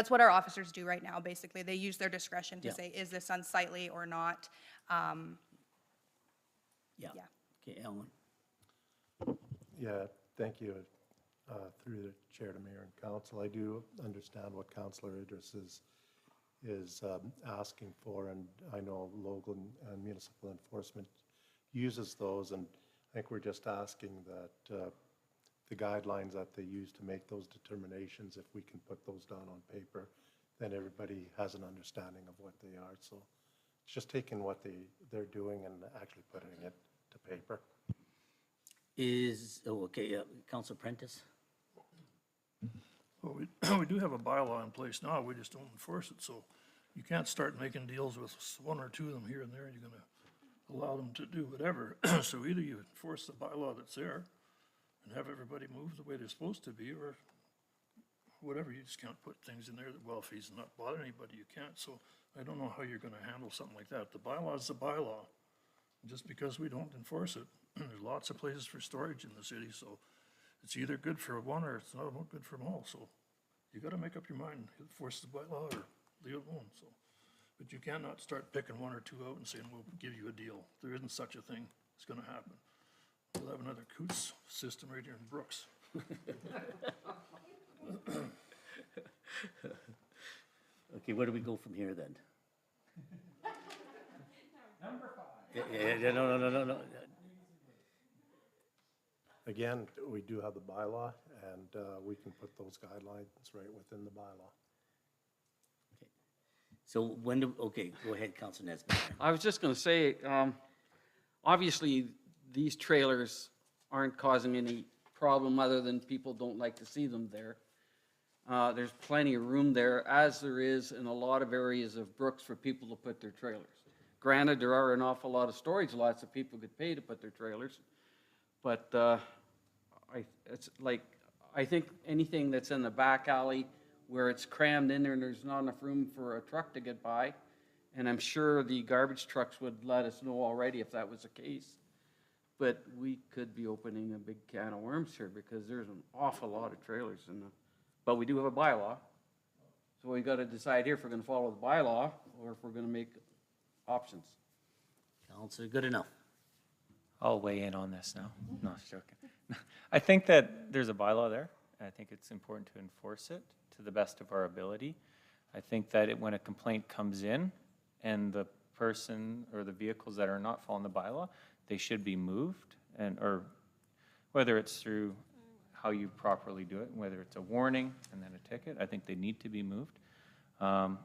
what our officers do right now, basically. They use their discretion to Yeah. say, is this unsightly or not? Yeah. Okay, Alan? Yeah, thank you. Through the chair to mayor and council, I do understand what Councilor Idris is asking for, and I know local and municipal enforcement uses those, and I think we're just asking that the guidelines that they use to make those determinations, if we can put those down on paper, then everybody has an understanding of what they are. So it's just taking what they're doing and actually putting it to paper. Councilor Prentice? Well, we do have a bylaw in place now, we just don't enforce it, so you can't start making deals with one or two of them here and there, you're gonna allow them to do whatever. So either you enforce the bylaw that's there and have everybody move the way they're supposed to be, or whatever, you just can't put things in there that, well, if he's not bothering anybody, you can't. So I don't know how you're gonna handle something like that. The bylaw is the bylaw. Just because we don't enforce it, there's lots of places for storage in the city, so it's either good for one or it's not good for them all. So you gotta make up your mind, enforce the bylaw or leave it alone, so. But you cannot start picking one or two out and saying, we'll give you a deal. There isn't such a thing. It's gonna happen. We'll have another Coots system right here in Brooks. Okay, where do we go from here then? Number 5. Yeah, no. Again, we do have the bylaw, and we can put those guidelines right within the bylaw. Okay. So go ahead, Councilor Nesbitt. I was just going to say, obviously, these trailers aren't causing any problem other than people don't like to see them there. There's plenty of room there, as there is in a lot of areas of Brooks for people to put their trailers. Granted, there are an awful lot of storage lots that people could pay to put their trailers, but I think anything that's in the back alley where it's crammed in there and there's not enough room for a truck to get by, and I'm sure the garbage trucks would let us know already if that was the case. But we could be opening a big can of worms here because there's an awful lot of trailers in the, but we do have a bylaw. So we got to decide here if we're going to follow the bylaw or if we're going to make options. Councilor, good enough. I'll weigh in on this now. No, I'm joking. I think that there's a bylaw there. I think it's important to enforce it to the best of our ability. I think that when a complaint comes in and the person or the vehicles that are not following the bylaw, they should be moved, and, or whether it's through how you properly do it, whether it's a warning and then a ticket, I think they need to be moved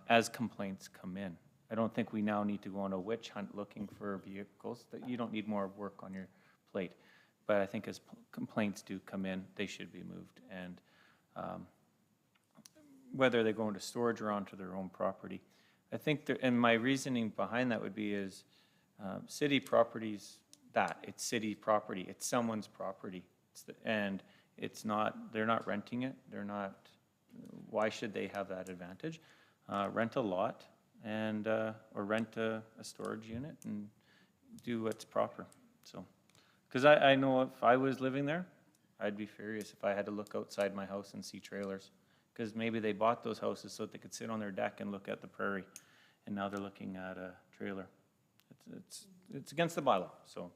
as complaints come in. I don't think we now need to go on a witch hunt looking for vehicles, that you don't need more work on your plate. But I think as complaints do come in, they should be moved. And whether they go into storage or onto their own property. I think, and my reasoning behind that would be is city properties, it's city property, it's someone's property. And it's not, they're not renting it, they're not, why should they have that advantage? Rent a lot and, or rent a storage unit and do what's proper, so. Because I know if I was living there, I'd be furious if I had to look outside my house and see trailers. Because maybe they bought those houses so that they could sit on their deck and look at the prairie, and now they're looking at a trailer. It's against the bylaw, so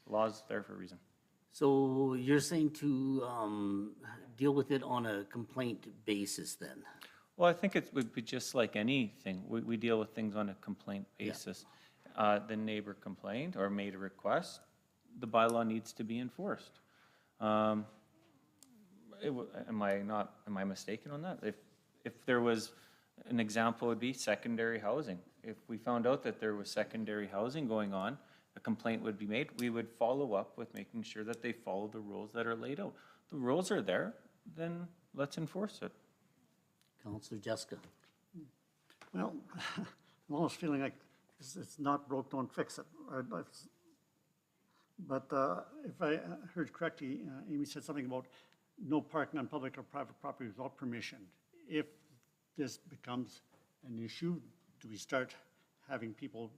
the law's there for a reason. So you're saying to deal with it on a complaint basis then? Well, I think it would be just like anything. We deal with things on a complaint basis. The neighbor complained or made a request, the bylaw needs to be enforced. Am I mistaken on that? If there was, an example would be secondary housing. If we found out that there was secondary housing going on, a complaint would be made. We would follow up with making sure that they follow the rules that are laid out. The rules are there, then let's enforce it. Councillor Jessica. Well, I'm almost feeling like it's not broke, don't fix it. But if I heard correctly, Amy said something about no parking on public or private property without permission. If this becomes an issue, do we start having people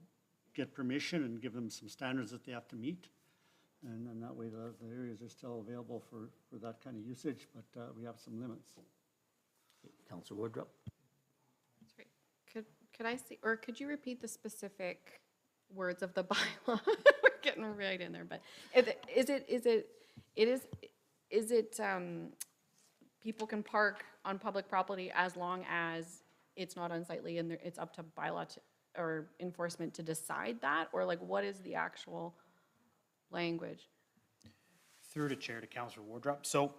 get permission and give them some standards that they have to meet? And then that way the areas are still available for that kind of usage, but we have some limits. Councillor Wardrop. That's great. Could I see, or could you repeat the specific words of the bylaw? We're getting right in there, but people can park on public property as long as it's not unsightly and it's up to bylaw or enforcement to decide that? Or like, what is the actual language? Through the chair to Councillor Wardrop. So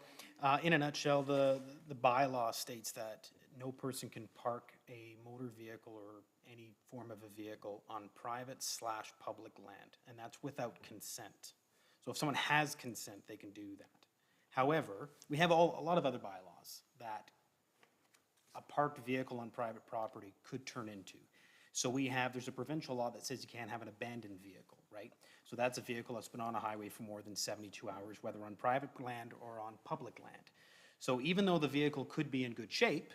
in a nutshell, the bylaw states that no person can park a motor vehicle or any form of a vehicle on private/public land, and that's without consent. So if someone has consent, they can do that. However, we have a lot of other bylaws that a parked vehicle on private property could turn into. So there's a provincial law that says you can't have an abandoned vehicle, right? So that's a vehicle that's been on a highway for more than 72 hours, whether on private land or on public land. So even though the vehicle could be in good shape,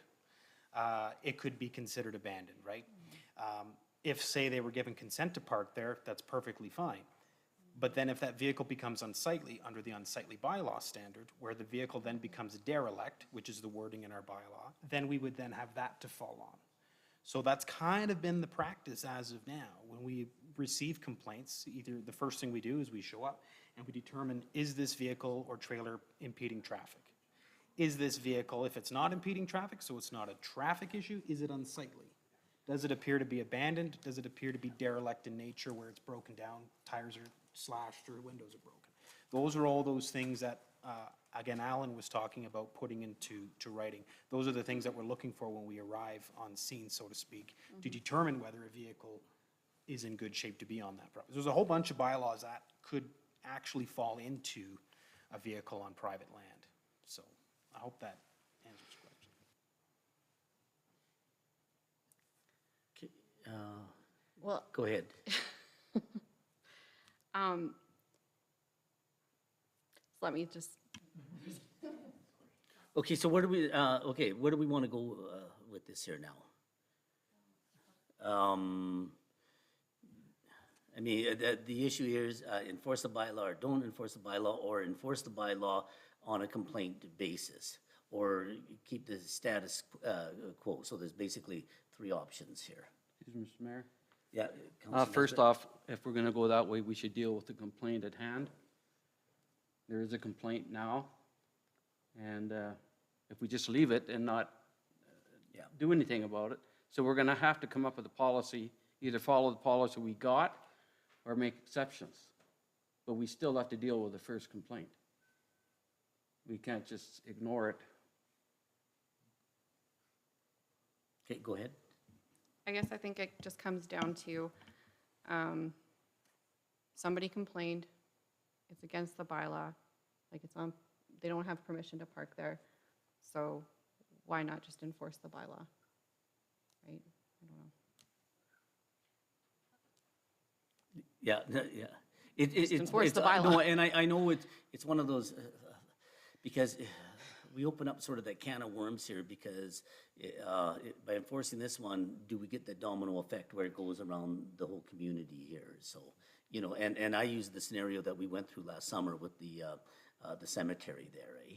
it could be considered abandoned, right? If, say, they were given consent to park there, that's perfectly fine. But then if that vehicle becomes unsightly under the unsightly bylaw standard, where the vehicle then becomes a derelict, which is the wording in our bylaw, then we would then have that to fall on. So that's kind of been the practice as of now. When we receive complaints, either the first thing we do is we show up and we determine, is this vehicle or trailer impeding traffic? Is this vehicle, if it's not impeding traffic, so it's not a traffic issue, is it unsightly? Does it appear to be abandoned? Does it appear to be derelict in nature where it's broken down, tires are slashed or windows are broken? Those are all those things that, again, Alan was talking about putting into writing. Those are the things that we're looking for when we arrive on scene, so to speak, to determine whether a vehicle is in good shape to be on that property. There's a whole bunch of bylaws that could actually fall into a vehicle on private land. So I hope that answers the question. Well, Go ahead. let me just, Okay, so where do we want to go with this here now? I mean, the issue here is enforce the bylaw or don't enforce the bylaw, or enforce the bylaw on a complaint basis, or keep the status quo. So there's basically three options here. Excuse me, Mr. Mayor. Yeah. Councilor First Nesbitt? off, if we're going to go that way, we should deal with the complaint at hand. There is a complaint now, and if we just leave it and not do anything about it, so we're going to have to come up with a policy, either follow the policy we got or make exceptions. but we still have to deal with the first complaint. We can't just ignore it. Okay, go ahead. I guess I think it just comes down to, somebody complained, it's against the bylaw, like it's on, they don't have permission to park there, so why not just enforce the bylaw? Right? I don't know. Yeah, yeah. enforce the no, bylaw. and I know it's one of those, because we open up sort of that can of worms here, because by enforcing this one, do we get the domino effect where it goes around the whole community here? So, you know, and I used the scenario that we went through last summer with the cemetery there, eh?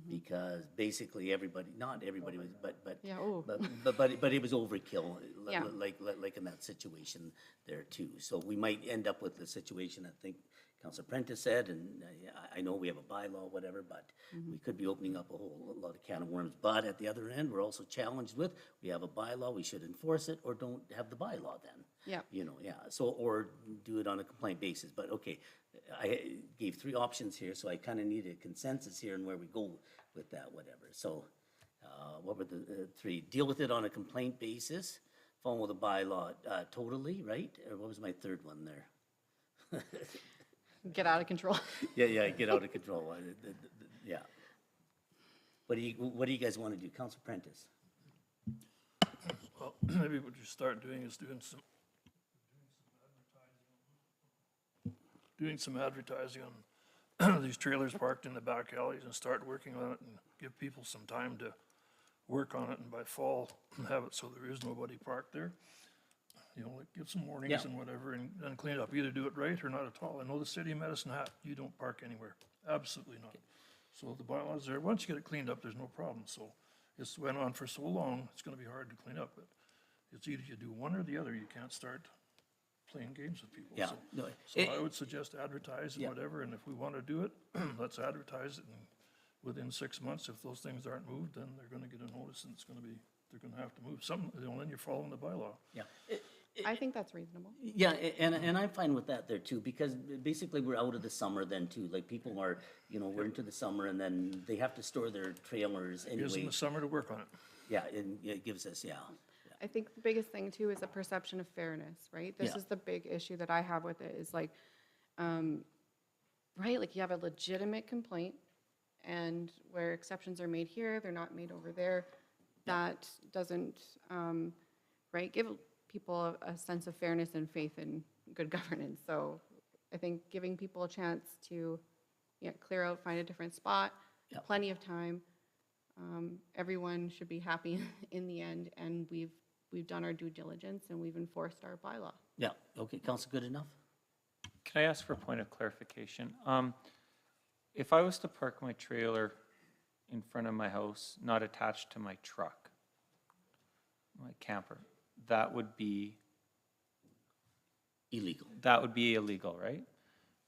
Because basically everybody, not everybody was, but Yeah, ooh. but it was overkill, Yeah. like in that situation there too. So we might end up with the situation I think Councilor Prentice said, and I know we have a bylaw, whatever, but we could be opening up a whole lot of can of worms. But at the other end, we're also challenged with, we have a bylaw, we should enforce it, or don't have the bylaw then. Yeah. You know, yeah, so, or do it on a complaint basis, but okay, I gave 3 options here, so I kind of need a consensus here and where we go with that, whatever. So, what were the 3? Deal with it on a complaint basis, follow the bylaw totally, right? Or what was my 3rd one there? Get out of control. Yeah, get out of control, yeah. What do you guys want to do? Council Prentice? Well, maybe what you start doing is doing some advertising on these trailers parked in the back alleys, and start working on it and give people some time to work on it, and by fall, have it so there is nobody parked there. You know, like give some warnings Yeah. and whatever, and clean it up. Either do it right or not at all. I know the city of Medicine Hat, you don't park anywhere. Absolutely not. So the bylaws there, once you get it cleaned up, there's no problem. So it's went on for so long, it's gonna be hard to clean up, but it's either you do one or the other. You can't start playing games with people. Yeah, So- no, So I would suggest advertise and Yeah. whatever, and if we want to do it, let's advertise it, and within 6 months, if those things aren't moved, then they're gonna get a notice, and it's gonna be, they're gonna have to move something, you know, then you're following the bylaw. Yeah. I think that's reasonable. Yeah, and I'm fine with that there too, because basically we're out of the summer then too. Like people are, you know, we're into the summer and then they have to store their trailers Gives them anyway. the summer to work on it. Yeah, and it gives us, yeah. I think the biggest thing too is a perception of fairness, right? This Yeah. is the big issue that I have with it, is like, right, like you have a legitimate complaint, and where exceptions are made here, they're not made over there. That doesn't, right, give people a sense of fairness and faith in good governance. So I think giving people a chance to, yeah, clear out, find a different spot, Yeah. plenty of time. Everyone should be happy in the end, and we've done our due diligence and we've enforced our bylaw. Yeah, okay, council, good enough? Can I ask for a point of clarification? If I was to park my trailer in front of my house, not attached to my truck, my camper, that would be Illegal. illegal, right?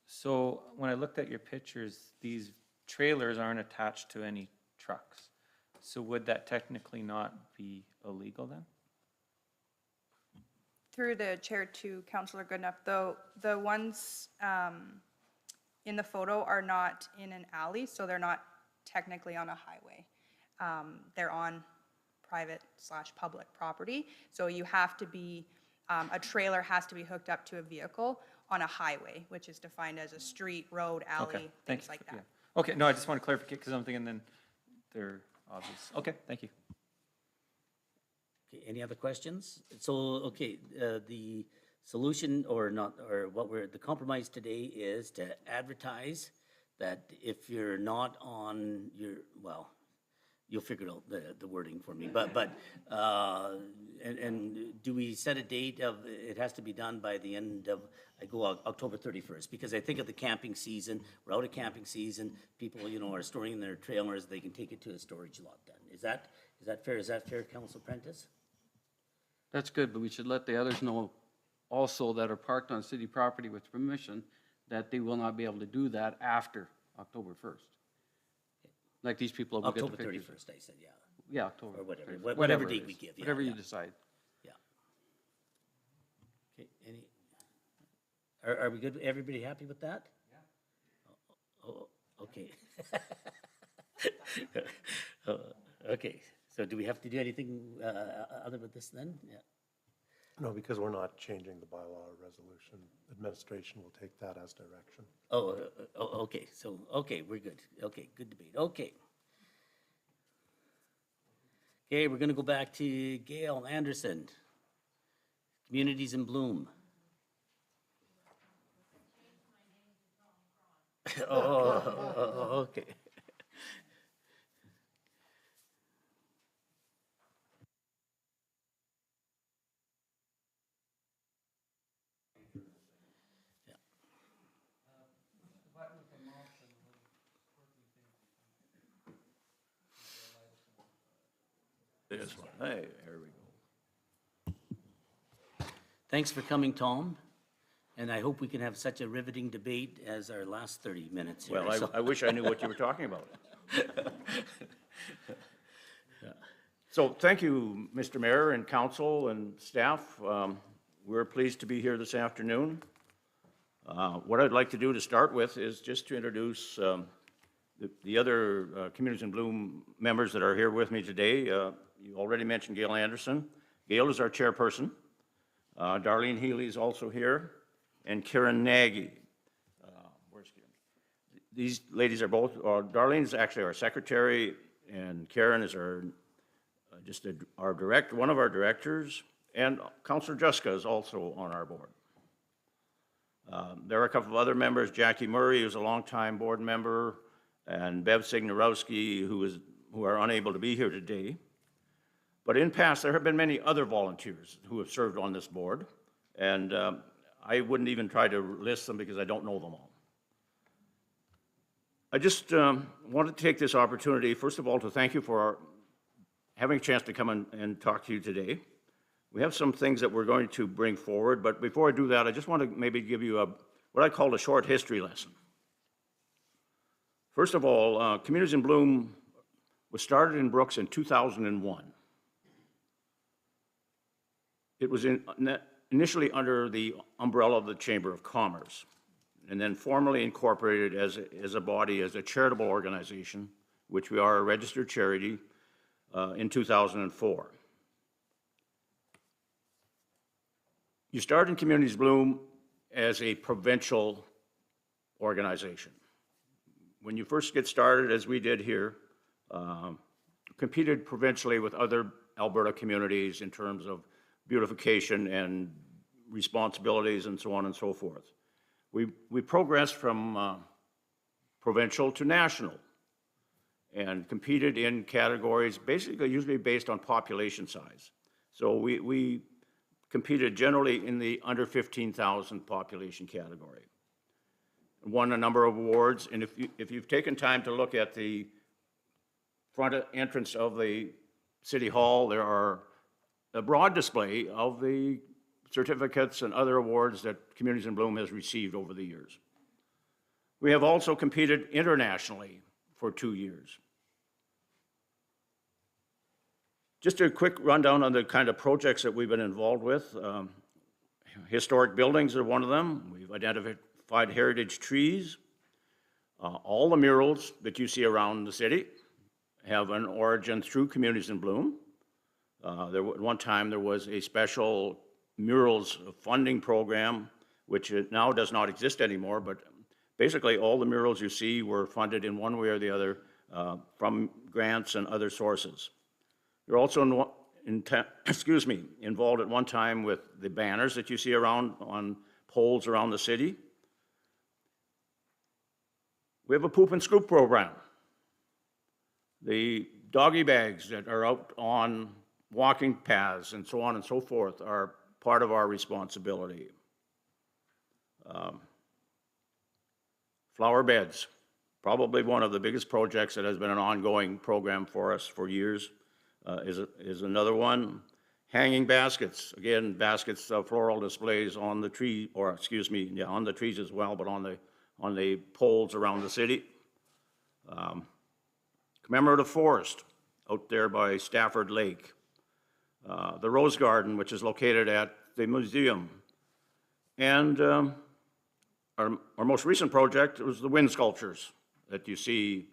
So when I looked at your pictures, these trailers aren't attached to any trucks. So would that technically not be illegal then? Through the chair to Councillor Goodenough, though, the ones in the photo are not in an alley, so they're not technically on a highway. They're on private/public property, so you have to be, a trailer has to be hooked up to a vehicle on a highway, which is defined as a street, road, Okay, alley, thank things you. like Yeah. that. Okay, no, I just want to clarify, because I'm thinking then they're obvious. Okay, thank you. Okay, any other questions? So, okay, the solution or not, or what the compromise today is to advertise that if you're not on your, well, you'll figure out the wording for me, but, and do we set a date of, it has to be done by the end of, I go October 31st, because I think of the camping season, we're out of camping season, people, you know, are storing their trailers, they can take it to a storage lot then. Is that fair? Is that fair, Council Prentice? That's good, but we should let the others know also that are parked on city property with permission, that they will not be able to do that after October 1st. Like these people will get the October pictures. 31st, I said, yeah. Yeah, October. Or whatever, 31st. whatever it date we is. give, yeah, Whatever you yeah. decide. Yeah. Okay, are we good? Everybody happy with that? Okay. Okay, so do we have to do anything other with this then? Yeah. No, because we're not changing the bylaw or resolution. Administration will take that as direction. Okay, so, okay, we're good. Okay, good debate. Okay. Okay, we're gonna go back to Gail Anderson. Communities in Bloom. Okay. This one, hey, there we go. Thanks for coming, Tom, and I hope we can have such a riveting debate as our last 30 minutes here. Well, So- I wish I knew what you were talking about. So thank you, Mr. Mayor and council and staff. We're pleased to be here this afternoon. What I'd like to do to start with is just to introduce the other Communities in Bloom members that are here with me today. You already mentioned Gail Anderson. Gail is our chairperson. Darlene Healy is also here, and Karen Nagy. Where's Karen? These ladies are both, Darlene is actually our secretary, and Karen is our, one of our directors, and Councillor Juska is also on our board. There are a couple of other members, Jackie Murray, who's a longtime board member, and Bev Signorowski, who are unable to be here today. But in past, there have been many other volunteers who have served on this board, and I wouldn't even try to list them because I don't know them all. I just wanted to take this opportunity, first of all, to thank you for having a chance to come and talk to you today. We have some things that we're going to bring forward, but before I do that, I just want to maybe give you what I call a short history lesson. First of all, Communities in Bloom was started in Brooks in 2001. It was initially under the umbrella of the Chamber of Commerce, and then formally incorporated as a body, as a charitable organization, which we are a registered charity, in 2004. You start in Communities Bloom as a provincial organization. When you first get started, as we did here, competed provincially with other Alberta communities in terms of beautification and responsibilities and so on and so forth. We progressed from provincial to national and competed in categories basically usually based on population size. So we competed generally in the under 15,000 population category. Won a number of awards, and if you've taken time to look at the front entrance of the City Hall, there are a broad display of the certificates and other awards that Communities in Bloom has received over the years. We have also competed internationally for 2 years. Just a quick rundown on the kind of projects that we've been involved with. Historic buildings are one of them. We've identified heritage trees. All the murals that you see around the city have an origin through Communities in Bloom. At one time, there was a special murals funding program, which now does not exist anymore, but basically all the murals you see were funded in one way or the other from grants and other sources. You're also involved at one time with the banners that you see around on poles around the city. We have a poop and scoop program. The doggy bags that are out on walking paths and so on and so forth are part of our responsibility. Flower beds, probably one of the biggest projects that has been an ongoing program for us for years, is another one. Hanging baskets, again, baskets of floral displays on the tree, or excuse me, yeah, on the trees as well, but on the poles around the city. Commemorative forest out there by Stafford Lake. The Rose Garden, which is located at the museum. And our most recent project was the wind sculptures that you see,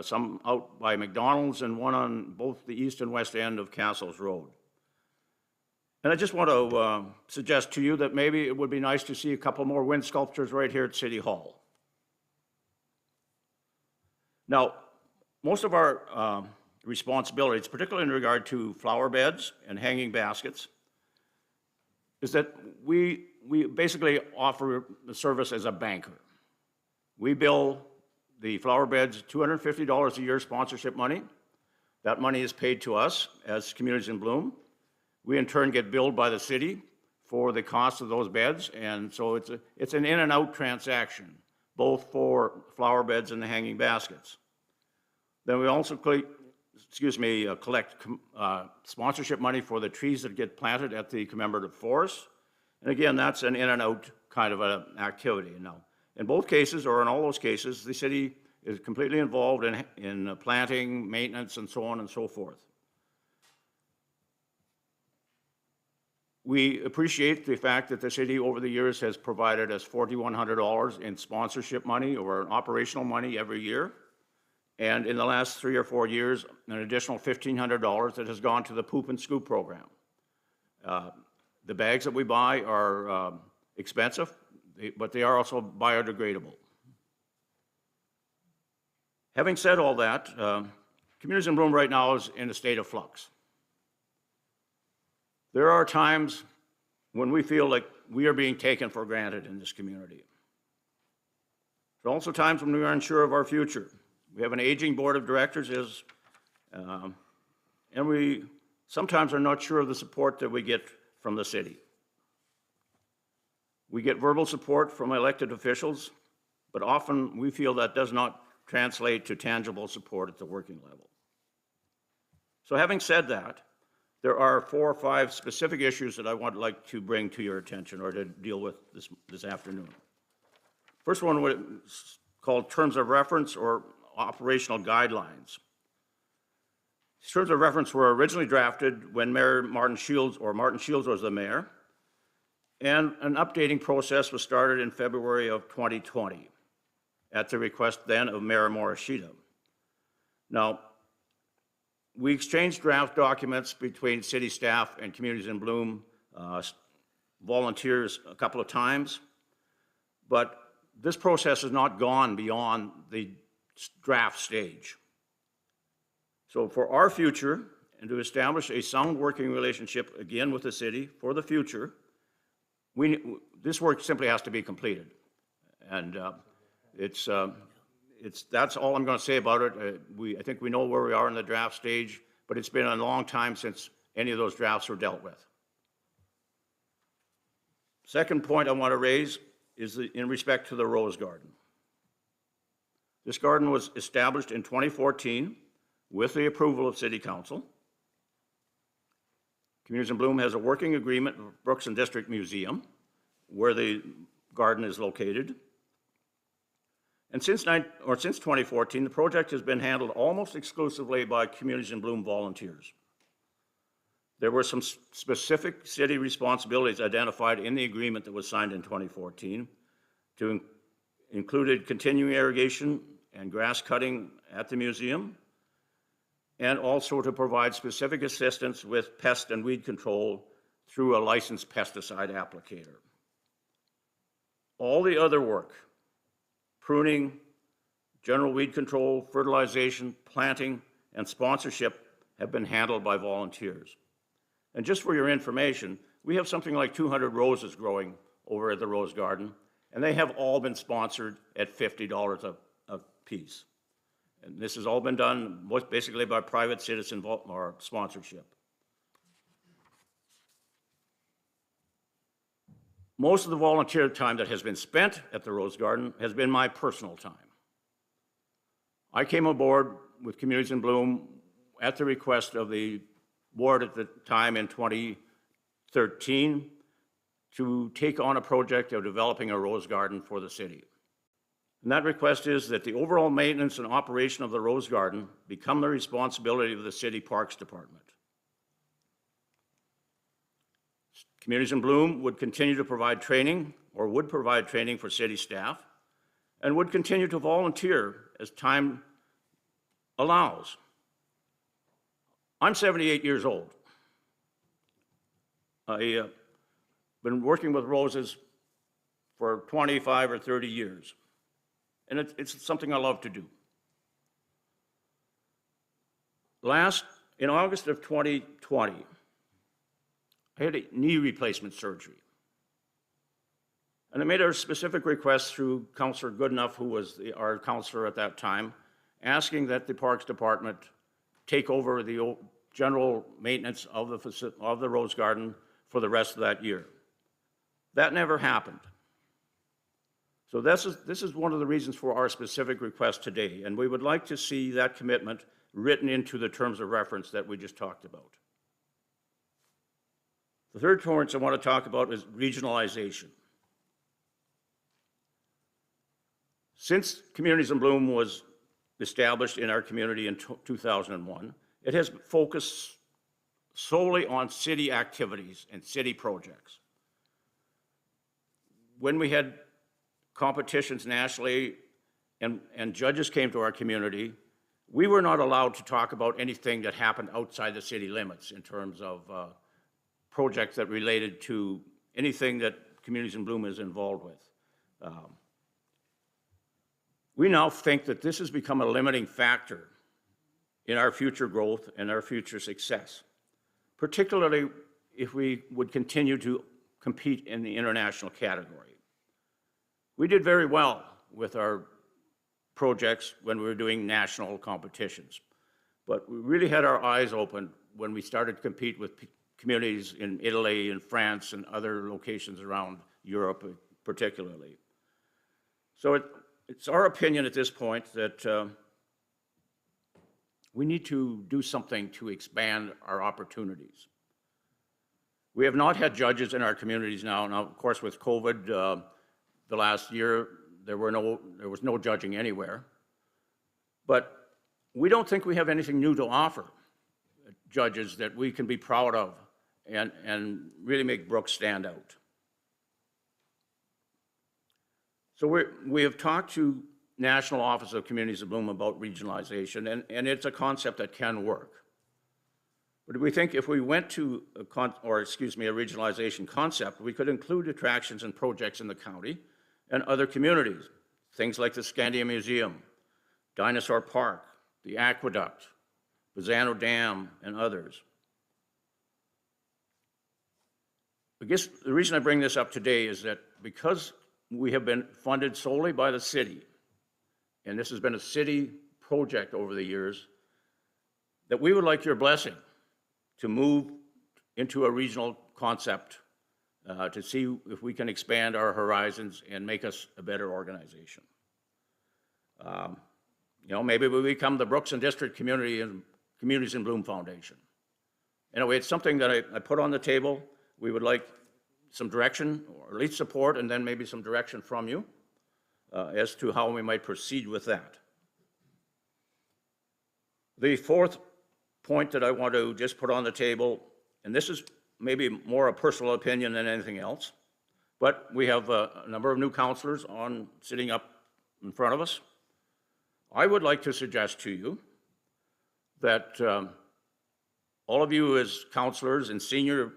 some out by McDonald's and one on both the east and west end of Castles Road. And I just want to suggest to you that maybe it would be nice to see a couple more wind sculptures right here at City Hall. Now, most of our responsibilities, particularly in regard to flower beds and hanging baskets, is that we basically offer the service as a banker. We bill the flower beds $250 a year sponsorship money. That money is paid to us as Communities in Bloom. We in turn get billed by the city for the cost of those beds, and so it's an in and out transaction, both for flower beds and the hanging baskets. Then we also collect sponsorship money for the trees that get planted at the commemorative forest. And again, that's an in and out kind of an activity. Now, in both cases, or in all those cases, the city is completely involved in planting, maintenance, and so on and so forth. We appreciate the fact that the city over the years has provided us $4,100 in sponsorship money or operational money every year. And in the last 3 or 4 years, an additional $1,500 that has gone to the Poop and Scoop program. The bags that we buy are expensive, but they are also biodegradable. Having said all that, Communities in Bloom right now is in a state of flux. There are times when we feel like we are being taken for granted in this community. There are also times when we are unsure of our future. We have an aging board of directors, and we sometimes are not sure of the support that we get from the city. We get verbal support from elected officials, but often we feel that does not translate to tangible support at the working level. So having said that, there are 4 or 5 specific issues that I would like to bring to your attention or to deal with this afternoon. First one is called terms of reference or operational guidelines. These terms of reference were originally drafted when Martin Shields was the mayor, and an updating process was started in February of 2020 at the request then of Mayor Morishita. Now, we exchanged draft documents between city staff and Communities in Bloom volunteers a couple of times, but this process has not gone beyond the draft stage. So for our future, and to establish a sound working relationship again with the city for the future, this work simply has to be completed. And that's all I'm going to say about it. I think we know where we are in the draft stage, but it's been a long time since any of those drafts were dealt with. Second point I want to raise is in respect to the Rose Garden. This garden was established in 2014 with the approval of City Council. Communities in Bloom has a working agreement with Brooks and District Museum, where the garden is located. And since 2014, the project has been handled almost exclusively by Communities in Bloom volunteers. There were some specific city responsibilities identified in the agreement that was signed in 2014 to included continuing irrigation and grass cutting at the museum, and also to provide specific assistance with pest and weed control through a licensed pesticide applicator. All the other work, pruning, general weed control, fertilization, planting, and sponsorship have been handled by volunteers. And just for your information, we have something like 200 roses growing over at the Rose Garden, and they have all been sponsored at $50 a piece. And this has all been done basically by private citizen or sponsorship. Most of the volunteer time that has been spent at the Rose Garden has been my personal time. I came aboard with Communities in Bloom at the request of the board at the time in 2013 to take on a project of developing a Rose Garden for the city. And that request is that the overall maintenance and operation of the Rose Garden become the responsibility of the City Parks Department. Communities in Bloom would continue to provide training, or would provide training for city staff, and would continue to volunteer as time allows. I'm 78 years old. I've been working with roses for 25 or 30 years, and it's something I love to do. In August of 2020, I had a knee replacement surgery. And I made a specific request through Councillor Goodenough, who was our councillor at that time, asking that the Parks Department take over the general maintenance of the Rose Garden for the rest of that year. That never happened. So this is one of the reasons for our specific request today, and we would like to see that commitment written into the terms of reference that we just talked about. The third point I want to talk about is regionalization. Since Communities in Bloom was established in our community in 2001, it has focused solely on city activities and city projects. When we had competitions nationally and judges came to our community, we were not allowed to talk about anything that happened outside the city limits in terms of projects that related to anything that Communities in Bloom is involved with. We now think that this has become a limiting factor in our future growth and our future success, particularly if we would continue to compete in the international category. We did very well with our projects when we were doing national competitions, but we really had our eyes open when we started to compete with communities in Italy and France and other locations around Europe particularly. So it's our opinion at this point that we need to do something to expand our opportunities. We have not had judges in our communities now. Now, of course, with COVID, the last year, there was no judging anywhere. But we don't think we have anything new to offer judges that we can be proud of and really make Brooks stand out. So we have talked to National Office of Communities of Bloom about regionalization, and it's a concept that can work. But we think if we went to a regionalization concept, we could include attractions and projects in the county and other communities, things like the Scandia Museum, Dinosaur Park, the Aqueduct, Bazzano Dam, and others. I guess the reason I bring this up today is that because we have been funded solely by the city, and this has been a city project over the years, that we would like your blessing to move into a regional concept to see if we can expand our horizons and make us a better organization. Maybe we become the Brooks and District Communities in Bloom Foundation. Anyway, it's something that I put on the table. We would like some direction, or at least support, and then maybe some direction from you as to how we might proceed with that. The fourth point that I want to just put on the table, and this is maybe more a personal opinion than anything else, but we have a number of new councillors sitting up in front of us. I would like to suggest to you that all of you as councillors and senior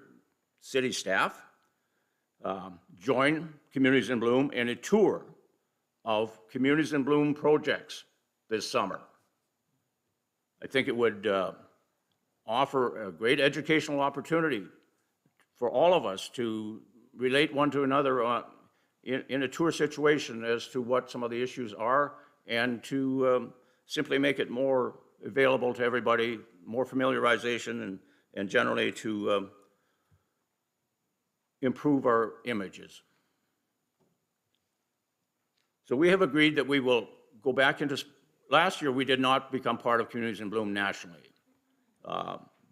city staff join Communities in Bloom in a tour of Communities in Bloom projects this summer. I think it would offer a great educational opportunity for all of us to relate one to another in a tour situation as to what some of the issues are, and to simply make it more available to everybody, more familiarization, and generally to improve our images. So we have agreed that we will go back into, last year we did not become part of Communities in Bloom nationally.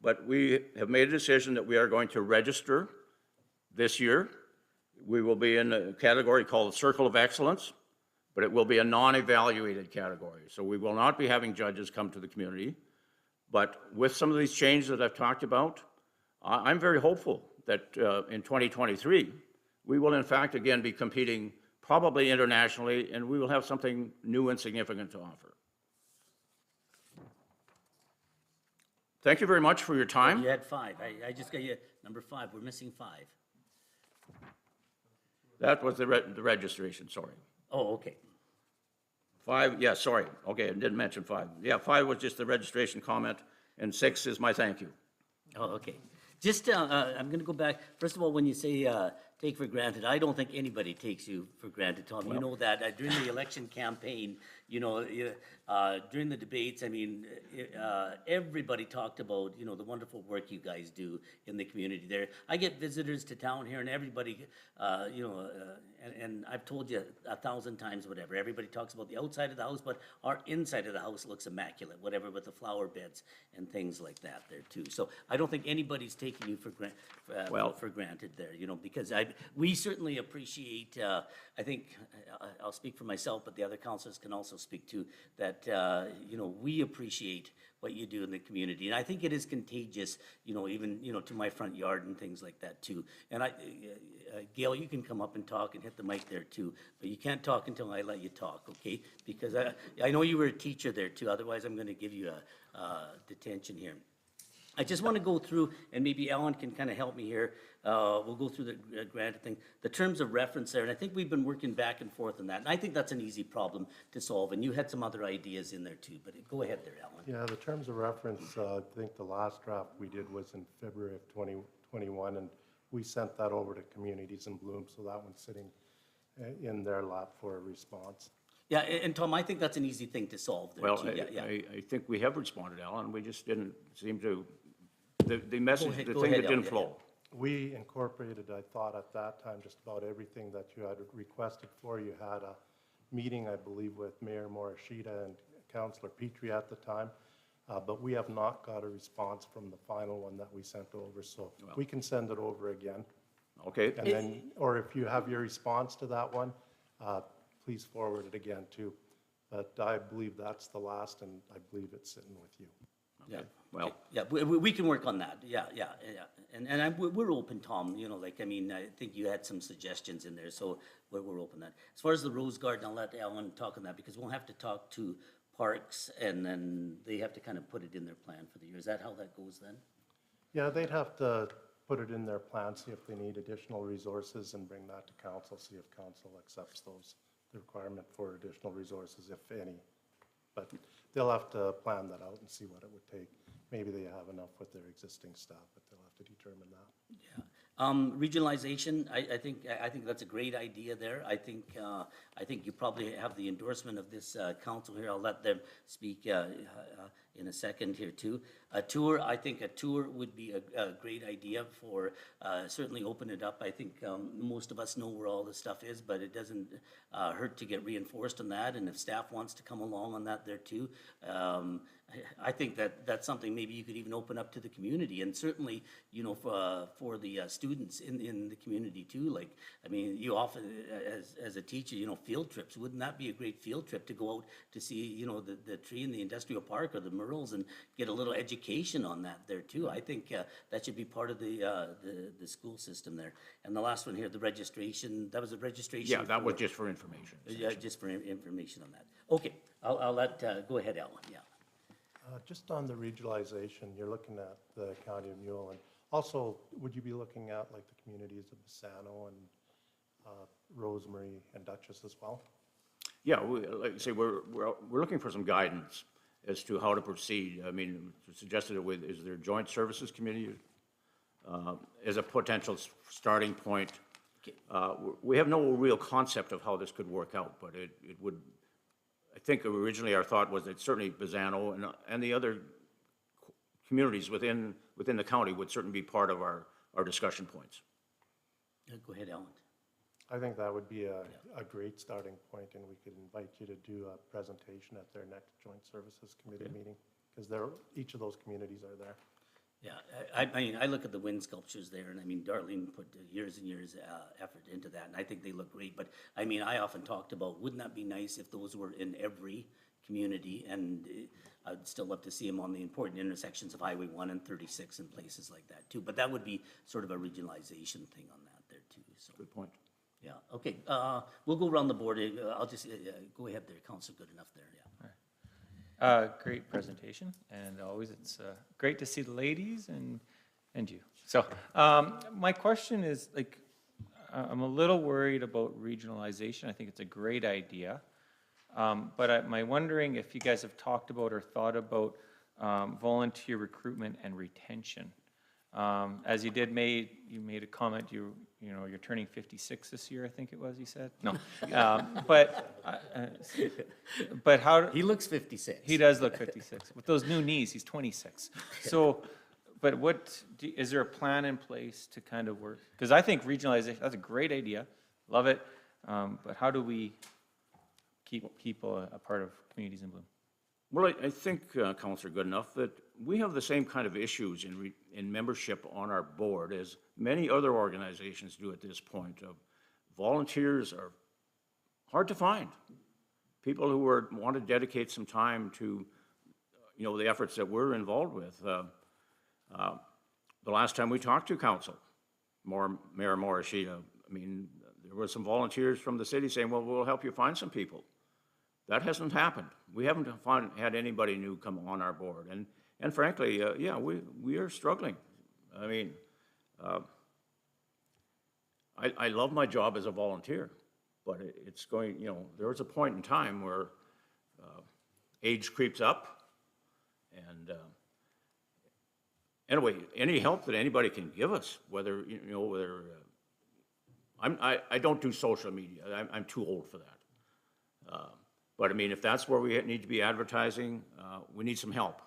But we have made a decision that we are going to register this year. We will be in a category called the Circle of Excellence, but it will be a non-evaluated category. So we will not be having judges come to the community. But with some of these changes that I've talked about, I'm very hopeful that in 2023, we will in fact again be competing probably internationally, and we will have something new and significant to offer. Thank you very much for your time. You had 5. I just got you, number 5, we're missing 5. That was the registration, sorry. Oh, okay. 5, yeah, sorry, okay, I didn't mention 5. Yeah, 5 was just the registration comment, and 6 is my thank you. Oh, okay. Just, I'm going to go back. First of all, when you say take for granted, I don't think anybody takes you for granted, Tom. You know that during the election campaign, during the debates, I mean, everybody talked about, the wonderful work you guys do in the community there. I get visitors to town here and everybody, and I've told you 1,000 times, whatever, everybody talks about the outside of the house, but our inside of the house looks immaculate, whatever, with the flower beds and things like that there too. So I don't think anybody's taking you for granted there, because we certainly appreciate, I think, I'll speak for myself, but the other councilors can also speak to that, we appreciate what you do in the community. And I think it is contagious, even, to my front yard and things like that too. And Gail, you can come up and talk and hit the mic there too, but you can't talk until I let you talk, okay? Because I know you were a teacher there too, otherwise I'm gonna give you a detention here. I just want to go through, and maybe Alan can kind of help me here. We'll go through the granted thing, the terms of reference there, and I think we've been working back and forth on that. And I think that's an easy problem to solve, and you had some other ideas in there too, but go ahead there, Alan. Yeah, the terms of reference, I think the last draft we did was in February of 2021, and we sent that over to Communities in Bloom, so that one's sitting in their lap for a response. Yeah, and Tom, I think that's an easy thing to solve there Well, too. Yeah. I think we have responded, Alan, we just didn't seem to, the message, ahead, the go thing ahead, that Alan, didn't yeah, flow. We incorporated, I thought at that time, just about everything that you had requested for. You had a meeting, I believe, with Mayor Morishita and Councillor Petrie at the time, but we have not got a response from the final one that we sent over, so we can send it over again. Okay, And then, or if you have your response to that one, please forward it again too. But I believe that's the last, and I believe it's sitting with you. Yeah, well. yeah, we can work on that, yeah. And we're open, Tom, I think you had some suggestions in there, so we're open that. As far as the Rose Garden, I'll let Alan talk on that, because we'll have to talk to Parks, and then they have to kind of put it in their plan for the year. Is that how that goes then? Yeah, they'd have to put it in their plan, see if they need additional resources, and bring that to council, see if council accepts those, the requirement for additional resources, if any. But they'll have to plan that out and see what it would take. Maybe they have enough with their existing staff, but they'll have to determine that. Yeah. Regionalization, I think that's a great idea there. I think you probably have the endorsement of this council here. I'll let them speak in a second here too. A tour, I think a tour would be a great idea for, certainly open it up. I think most of us know where all this stuff is, but it doesn't hurt to get reinforced on that. And if staff wants to come along on that there too, I think that's something maybe you could even open up to the community, and certainly, for the students in the community too. Like, you often, as a teacher, field trips, wouldn't that be a great field trip to go out to see, the tree in the industrial park or the murals and get a little education on that there too? I think that should be part of the school system there. And the last one here, the registration, that was a registration? Yeah, that was just for information. Yeah, just for information on that. Okay, I'll let, go ahead, Alan, yeah. Just on the regionalization, you're looking at the county of Newell, and also, would you be looking at like the communities of Bassano and Rosemary and Dutchess as well? Yeah, like I say, we're looking for some guidance as to how to proceed. Suggested is there a joint services committee as a potential starting point? We have no real concept of how this could work out, but it would. I think originally our thought was that certainly Bassano and the other communities within the county would certainly be part of our discussion points. Go ahead, Alan. I think that would be a great starting point, and we could invite you to do a presentation at their next joint services committee meeting, because each of those communities are there. Yeah, I look at the wind sculptures there, and Darlene put years and years effort into that, and I think they look great. But I often talked about, wouldn't that be nice if those were in every community? And I'd still love to see them on the important intersections of Highway 1 and 36 and places like that too. But that would be sort of a regionalization thing on that there too. So good point. Yeah. Okay. We'll go around the board. I'll just go ahead there, Councilor. Good enough there. Yeah. Great presentation, and always it's great to see the ladies and you. So my question is, like, I'm a little worried about regionalization. I think it's a great idea. But my wondering if you guys have talked about or thought about volunteer recruitment and retention. As you made a comment, you're turning 56 this year, I think it was, you said? No. But how? He looks 56. He does look 56. With those new knees, he's 26. So, but is there a plan in place to kind of work? Because I think regionalization, that's a great idea, love it. But how do we keep people a part of Communities in Bloom? Well, I think, Councillor Goodenough, that we have the same kind of issues in membership on our board as many other organizations do at this point. Volunteers are hard to find. People who want to dedicate some time to, the efforts that we're involved with. The last time we talked to council, Mayor Morishita, there were some volunteers from the city saying, well, we'll help you find some people. That hasn't happened. We haven't had anybody new come on our board. And frankly, we are struggling. I love my job as a volunteer, but it's going, there was a point in time where age creeps up. And anyway, any help that anybody can give us, whether, I don't do social media. I'm too old for that. But if that's where we need to be advertising, we need some help.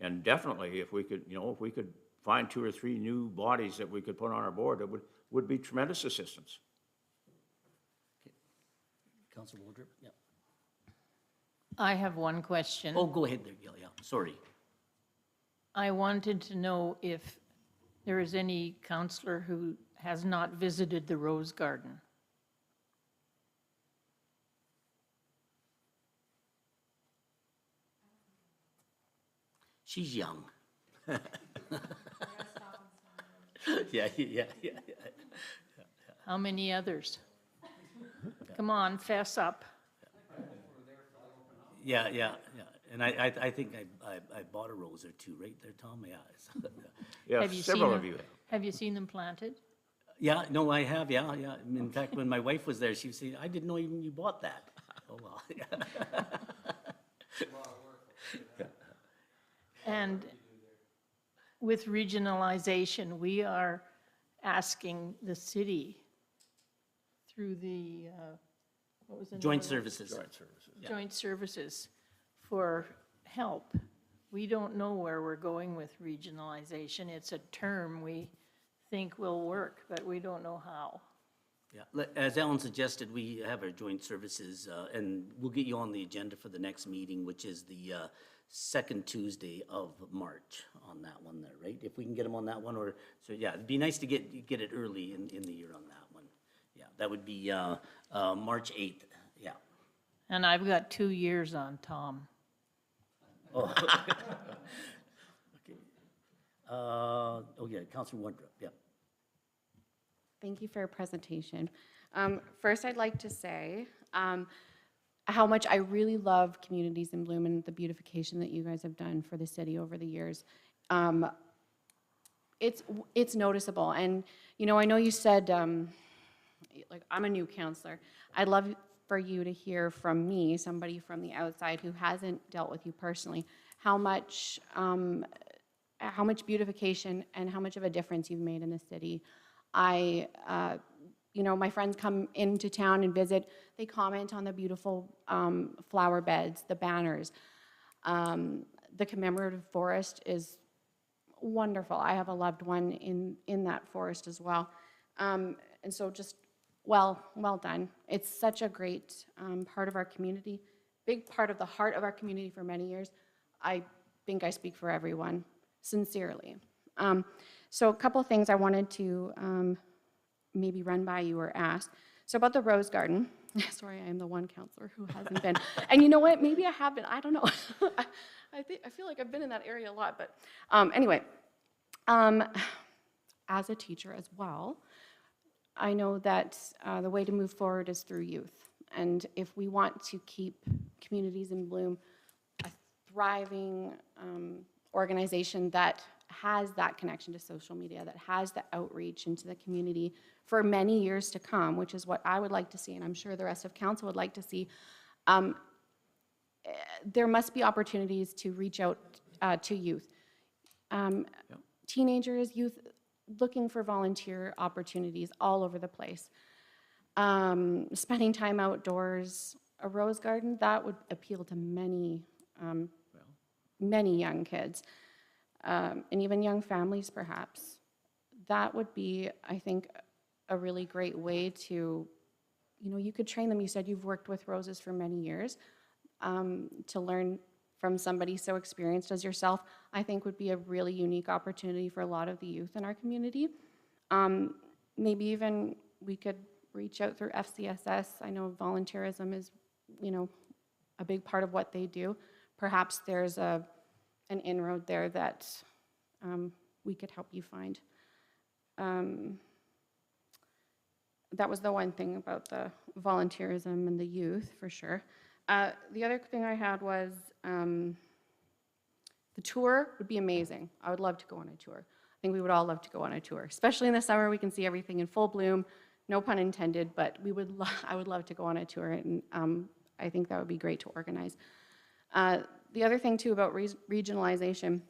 And definitely, if we could find 2 or 3 new bodies that we could put on our board, that would be tremendous assistance. Councilor Waldrop, yeah. I have one question. Oh, go ahead there, Gil, yeah, sorry. I wanted to know if there is any counselor who has not visited the Rose Garden. She's young. Yeah. How many others? Come on, fess up. Yeah. And I think I bought a rose or two, right there, Tom? Yeah. Yeah, Have you several seen of them? you have. Have you seen them planted? Yeah, no, I have, yeah. In fact, when my wife was there, she was saying, I didn't know even you bought that. Oh, well. And with regionalization, we are asking the city through the, what was the name? Joint of it? services. Joint services for help. We don't know where we're going with regionalization. It's a term we think will work, but we don't know how. Yeah, as Ellen suggested, we have our joint services, and we'll get you on the agenda for the next meeting, which is the second Tuesday of March on that one there, right? If we can get them on that one, or, so yeah, it'd be nice to get it early in the year on that one. Yeah, that would be March 8th, yeah. And I've got 2 years on Tom. Oh, okay. Yeah, Councilor Wondrop, yeah. Thank you for your presentation. First, I'd like to say how much I really love Communities in Bloom and the beautification that you guys have done for the city over the years. It's noticeable, and I know you said, like, I'm a new counselor. I'd love for you to hear from me, somebody from the outside who hasn't dealt with you personally, how much beautification and how much of a difference you've made in the city. My friends come into town and visit, they comment on the beautiful flower beds, the banners. The commemorative forest is wonderful. I have a loved one in that forest as well. And so just, well done. It's such a great part of our community, big part of the heart of our community for many years. I think I speak for everyone, sincerely. So a couple things I wanted to maybe run by you or ask. So about the Rose Garden, sorry, I am the one counselor who hasn't been. And you know what, maybe I have been, I don't know. I feel like I've been in that area a lot, but anyway, as a teacher as well, I know that the way to move forward is through youth. And if we want to keep Communities in Bloom, a thriving organization that has that connection to social media, that has the outreach into the community for many years to come, which is what I would like to see, and I'm sure the rest of council would like to see. There must be opportunities to reach out to youth. Teenagers, youth, looking for volunteer opportunities all over the place. Spending time outdoors, a rose garden, that would appeal to many, many young kids, and even young families perhaps. That would be, I think, a really great way to, you could train them. You said you've worked with roses for many years. To learn from somebody so experienced as yourself, I think would be a really unique opportunity for a lot of the youth in our community. Maybe even we could reach out through FCSS. I know volunteerism is, a big part of what they do. Perhaps there's an inroad there that we could help you find. That was the one thing about the volunteerism and the youth, for sure. The other thing I had was the tour would be amazing. I would love to go on a tour. I think we would all love to go on a tour, especially in the summer. We can see everything in full bloom, no pun intended, but I would love to go on a tour, and I think that would be great to organize. The other thing too about regionalization,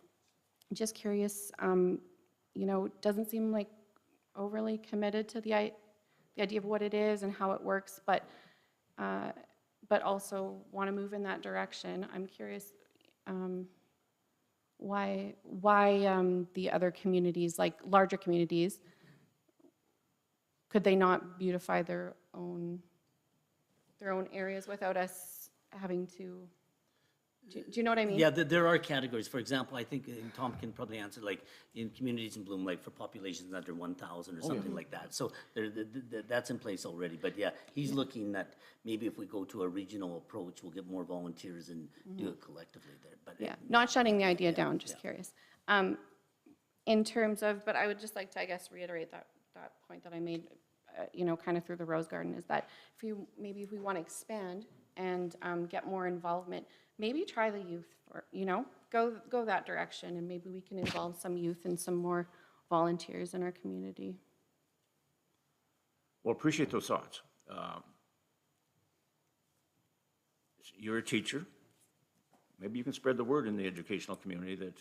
just curious, doesn't seem like overly committed to the idea of what it is and how it works, but also want to move in that direction. I'm curious why the other communities, like larger communities, could they not beautify their own areas without us having to? Do you know what I mean? Yeah, there are categories. For example, I think Tom can probably answer, like in Communities in Bloom, like for populations under 1,000 or something like that. So that's in place already. But yeah, he's looking at maybe if we go to a regional approach, we'll get more volunteers and do it collectively there. But yeah, not shutting the idea down, just curious. In terms of, but I would just like to, I guess, reiterate that point that I made, kind of through the Rose Garden, is that if we want to expand and get more involvement, maybe try the youth, or go that direction, and maybe we can involve some youth and some more volunteers in our community. Well, appreciate those thoughts. You're a teacher. Maybe you can spread the word in the educational community that,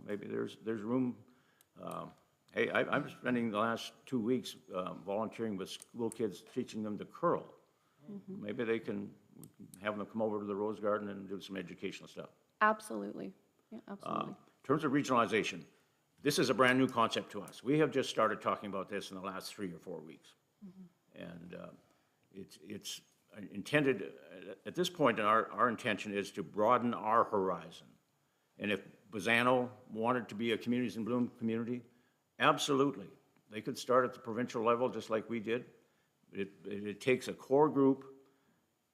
maybe there's room. Hey, I'm spending the last 2 weeks volunteering with school kids, teaching them to curl. Maybe we can have them come over to the Rose Garden and do some educational stuff. Absolutely. Yeah, absolutely. In terms of regionalization, this is a brand new concept to us. We have just started talking about this in the last 3 or 4 weeks. And it's intended, at this point, our intention is to broaden our horizon. And if Bazzano wanted to be a Communities in Bloom community, absolutely. They could start at the provincial level just like we did. It takes a core group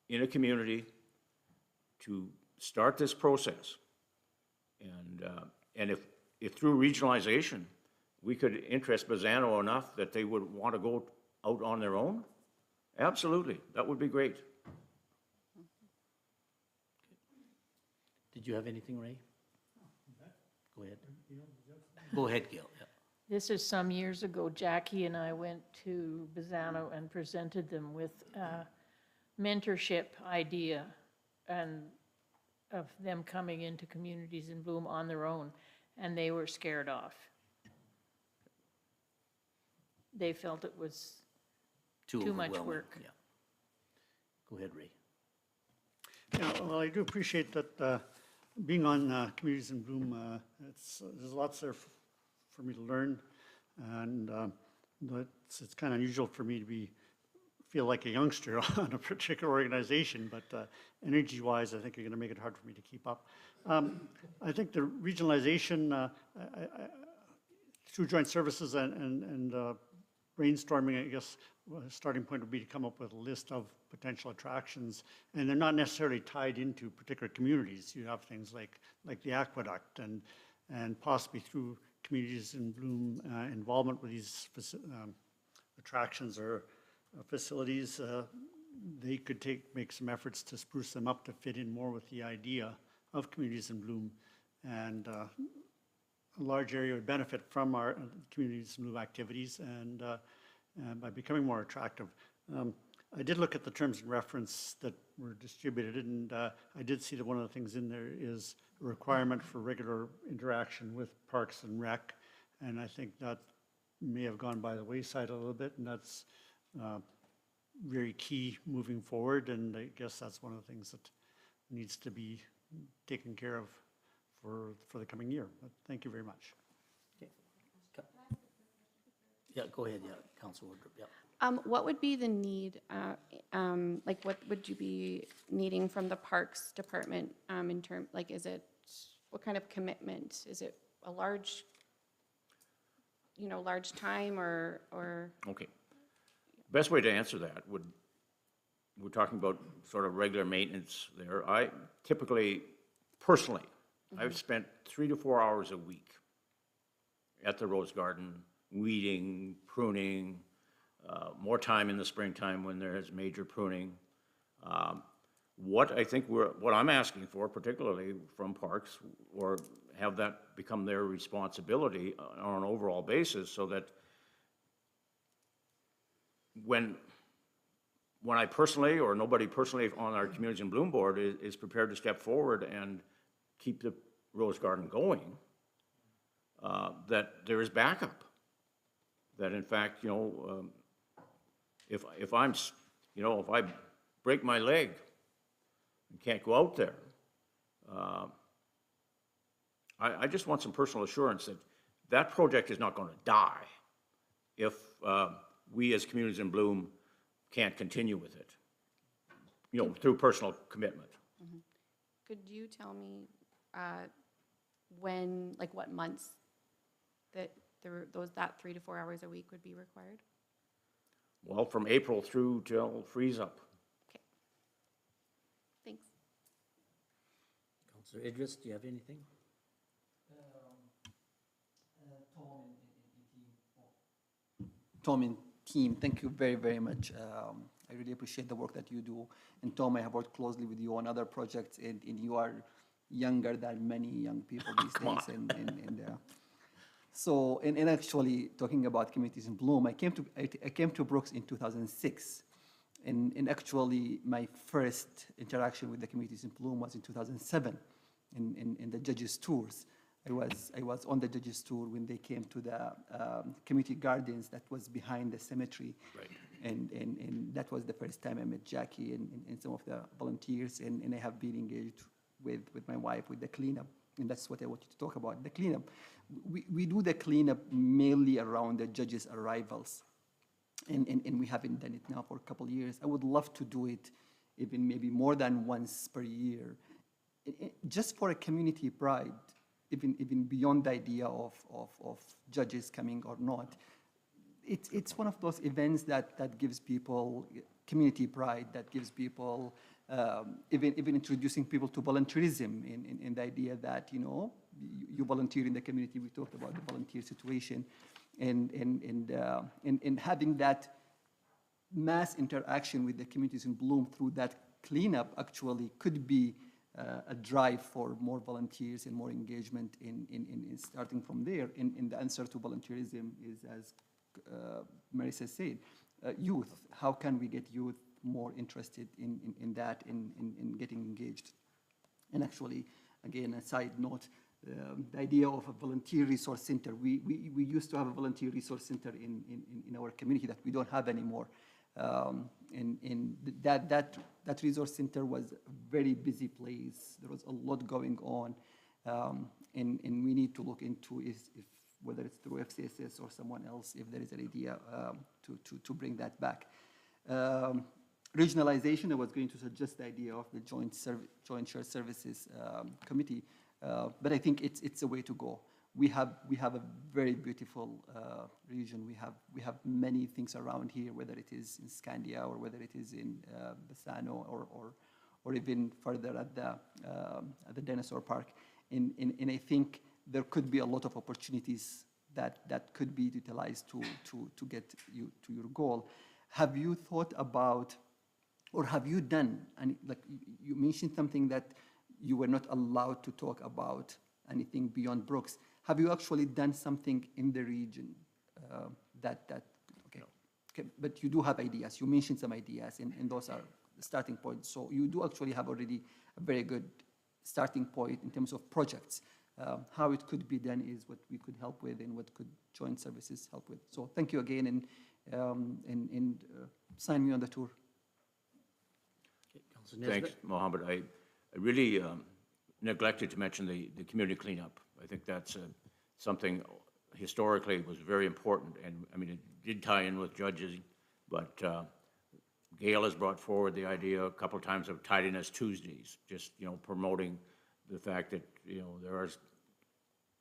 in a community to start this process. And if through regionalization, we could interest Bazzano enough that they would want to go out on their own, absolutely, that would be great. Did you have anything, Ray? Go ahead. Go ahead, Gil. Yeah. This is some years ago. Jackie and I went to Bazzano and presented them with a mentorship idea and of them coming into Communities in Bloom on their own, and they were scared off. They felt it was too much overwhelming. work. Yeah. Go ahead, Ray. Yeah, well, I do appreciate that being on Communities in Bloom, there's lots there for me to learn, and it's kind of unusual for me to feel like a youngster on a particular organization, but energy-wise, I think you're going to make it hard for me to keep up. I think the regionalization through joint services and brainstorming, I guess, a starting point would be to come up with a list of potential attractions, and they're not necessarily tied into particular communities. You have things like the aqueduct, and possibly through Communities in Bloom involvement with these attractions or facilities, they could make some efforts to spruce them up to fit in more with the idea of Communities in Bloom. And a large area would benefit from our Communities in Bloom activities and by becoming more attractive. I did look at the terms and reference that were distributed, and I did see that one of the things in there is a requirement for regular interaction with Parks and Rec, and I think that may have gone by the wayside a little bit, and that's very key moving forward, and I guess that's one of the things that needs to be taken care of for the coming year. But thank you very much. Yeah, go ahead, yeah, Councilor Woodruff, yeah. What would be the need, like what would you be needing from the Parks Department in term, like is it, what kind of commitment? Is it a large, large time or? Okay. Best way to answer that we're talking about sort of regular maintenance there. I typically, personally, I've spent 3 to 4 hours a week at the Rose Garden, weeding, pruning, more time in the springtime when there is major pruning. What I'm asking for, particularly from Parks, or have that become their responsibility on an overall basis, so that when I personally, or nobody personally on our Communities in Bloom board is prepared to step forward and keep the Rose Garden going, that there is backup. That in fact, if I break my leg and can't go out there, I just want some personal assurance that that project is not going to die if we as Communities in Bloom can't continue with it, through personal commitment. Could you tell me when, like what months that that 3 to 4 hours a week would be required? Well, from April through till freeze up. Okay. Thanks. Councilor Idris, do you have anything? Tom and team, thank you very, very much. I really appreciate the work that you do. And Tom, I have worked closely with you on other projects, and you are younger than many young people these days. So, actually, talking about Communities in Bloom, I came to Brooks in 2006. And actually, my first interaction with the Communities in Bloom was in 2007 in the judges' tours. I was on the judges' tour when they came to the community gardens that was behind the cemetery. Right. And that was the first time I met Jackie and some of the volunteers, and I have been engaged with my wife with the cleanup. And that's what I wanted to talk about, the cleanup. We do the cleanup mainly around the judges' arrivals. And we haven't done it now for a couple of years. I would love to do it even maybe more than once per year, just for a community pride, even beyond the idea of judges coming or not. It's one of those events that gives people community pride, that gives people, even introducing people to volunteerism in the idea that, you volunteer in the community. We talked about the volunteer situation, and having that mass interaction with the Communities in Bloom through that cleanup actually could be a drive for more volunteers and more engagement in starting from there. And the answer to volunteerism is, as Marissa said, youth. How can we get youth more interested in that, in getting engaged? And actually, again, a side note, the idea of a volunteer resource center. We used to have a volunteer resource center in our community that we don't have anymore. And that resource center was a very busy place. There was a lot going on, and we need to look into if whether it's through FCSS or someone else, if there is an idea to bring that back. Regionalization, I was going to suggest the idea of the Joint Shared Services Committee, but I think it's a way to go. We have a very beautiful region. We have many things around here, whether it is in Scandia or whether it is in Bassano or even further at the Dinosaur Park. And I think there could be a lot of opportunities that could be utilized to get you to your goal. Have you thought about Or have you done, and like you mentioned something that you were not allowed to talk about anything beyond Brooks. Have you actually done something in the region okay. Okay, but you do have ideas. You mentioned some ideas, and those are the starting points. So you do actually have already a very good starting point in terms of projects. How it could be done is what we could help with and what could joint services help with. So thank you again, and sign me on the tour. Okay, Councilor Nesbitt? Thanks, Mohammed. I really neglected to mention the community cleanup. I think that's something historically was very important, and I mean, it did tie in with judges, but Gail has brought forward the idea a couple of times of Tidiness Tuesdays, just, promoting the fact that, there are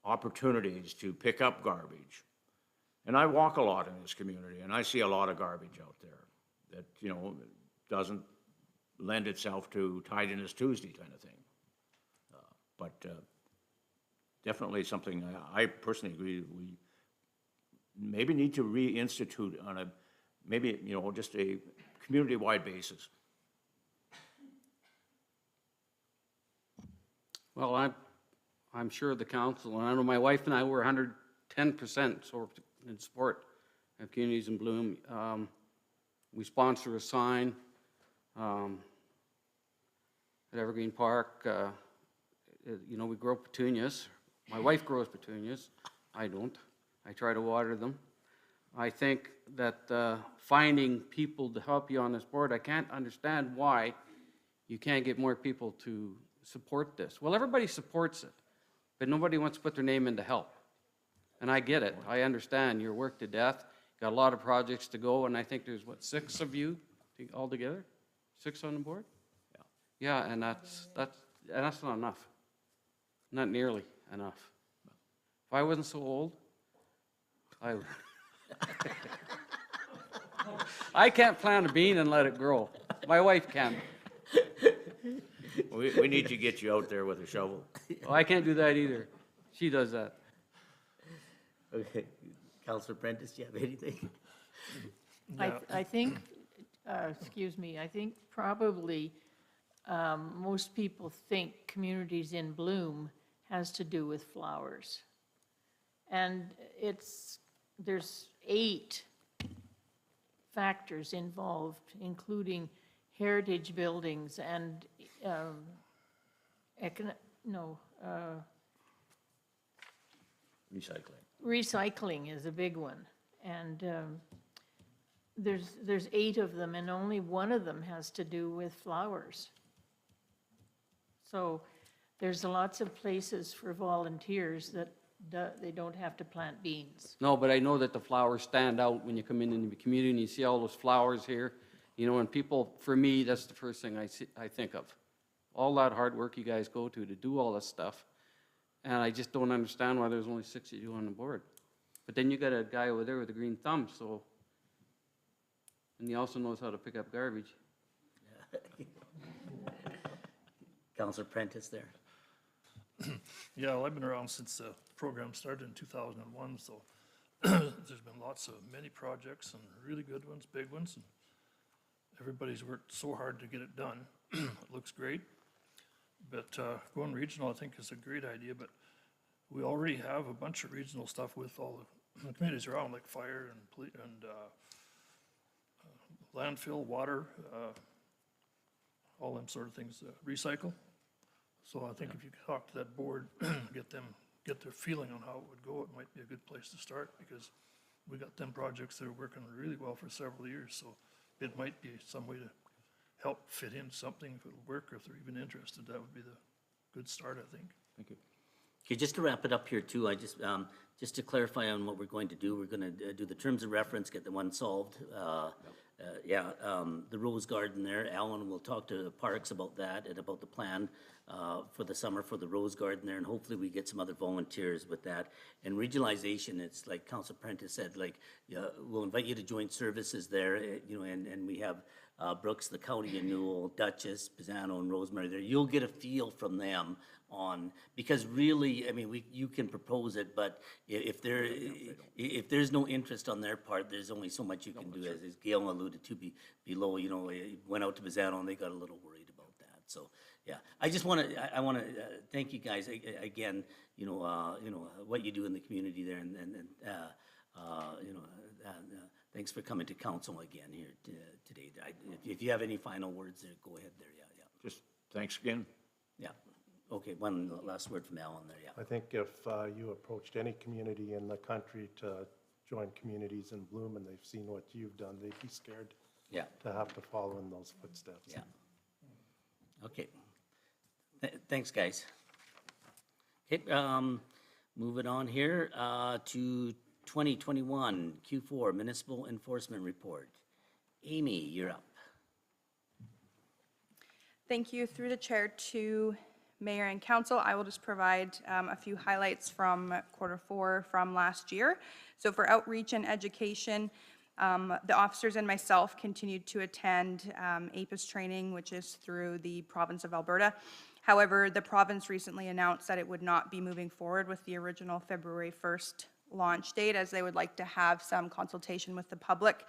opportunities to pick up garbage. And I walk a lot in this community, and I see a lot of garbage out there that, doesn't lend itself to Tidiness Tuesday kind of thing. But definitely something I personally agree we maybe need to reinstitute on just a community-wide basis. Well, I'm sure the council, and I know my wife and I were 110% in support of Communities in Bloom. We sponsor a sign at Evergreen Park. We grow petunias. My wife grows petunias. I don't. I try to water them. I think that finding people to help you on this board, I can't understand why you can't get more people to support this. Well, everybody supports it, but nobody wants to put their name in to help. And I get it. I understand you're worked to death. Got a lot of projects to go, and I think there's, 6 of you altogether? 6 on the board? Yeah. Yeah, and that's not enough. Not nearly enough. If I wasn't so old, I can't plant a bean and let it grow. My wife can. We need to get you out there with a shovel. Well, I can't do that either. She does that. Okay, Councilor Prentice, do you have anything? I think, excuse me, I think probably most people think Communities in Bloom has to do with flowers. And there's 8 factors involved, including heritage buildings and Recycling. recycling is a big one. And there's 8 of them, and only one of them has to do with flowers. So there's lots of places for volunteers that they don't have to plant beans. No, but I know that the flowers stand out when you come in the community and you see all those flowers here. And people, for me, that's the first thing I think of. All that hard work you guys go to do all this stuff. And I just don't understand why there's only 6 of you on the board. But then you got a guy over there with a green thumb, and he also knows how to pick up garbage. Councilor Prentice there. Yeah, well, I've been around since the program started in 2001, so there's been lots of many projects and really good ones, big ones, and everybody's worked so hard to get it done. It looks great, but going regional I think is a great idea, but we already have a bunch of regional stuff with all the communities around, like fire and landfill, water, all them sort of things, recycle. So I think if you talk to that board, get their feeling on how it would go, it might be a good place to start, because we got them projects that are working really well for several years, so it might be some way to help fit in something. If it'll work, or if they're even interested, that would be the good start, I think. Thank you. Okay, just to wrap it up here too, I just to clarify on what we're going to do, we're going to do the terms of reference, get the one solved. The Rose Garden there, Alan will talk to Parks about that and about the plan for the summer for the Rose Garden there, and hopefully we get some other volunteers with that. And regionalization, it's like Council Prentice said, we'll invite you to joint services there, and we have Brooks, the county in Newell, Dutchess, Pisano, and Rosemary there. You'll get a feel from them on, because really, I mean, you can propose it, but if there's no interest on their part, there's only so much you can do, as Gail alluded to below, you know, it went out to Pisano and they got a little worried about that. So, yeah, I just want to, I want to thank you guys again, you know, what you do in the community there, and you know, thanks for coming to council again here today. If you have any final words there, go ahead there, yeah. Just thanks again. Yeah, okay, one last word from Alan there, yeah. I think if you approached any community in the country to join communities in bloom and they've seen what you've done, they'd be scared Yeah. to have to follow in those footsteps. Yeah. Okay. Thanks, guys. Okay, moving on here to 2021 Q4 Municipal Enforcement Report. Amy, you're up. Thank you. Through the chair to mayor and council, I will just provide a few highlights from Q4 from last year. So for outreach and education, the officers and myself continued to attend APIS training, which is through the province of Alberta. However, the province recently announced that it would not be moving forward with the original February 1st launch date, as they would like to have some consultation with the public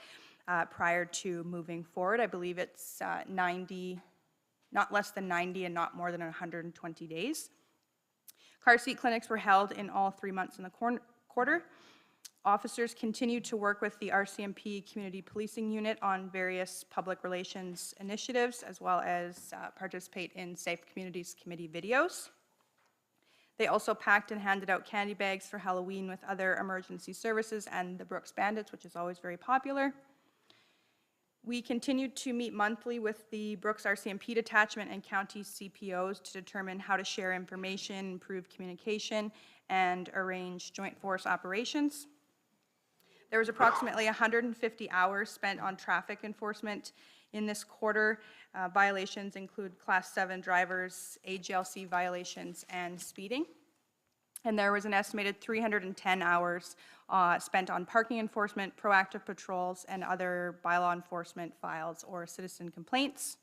prior to moving forward. I believe it's 90, not less than 90 and not more than 120 days. Car seat clinics were held in all 3 months in the quarter. Officers continued to work with the RCMP Community Policing Unit on various public relations initiatives, as well as participate in Safe Communities Committee videos. They also packed and handed out candy bags for Halloween with other emergency services and the Brooks Bandits, which is always very popular. We continued to meet monthly with the Brooks RCMP detachment and county CPOs to determine how to share information, improve communication, and arrange joint force operations. There was approximately 150 hours spent on traffic enforcement in this quarter. Violations include Class 7 drivers, AGLC violations, and speeding. And there was an estimated 310 hours spent on parking enforcement, proactive patrols, and other bylaw enforcement files or citizen complaints.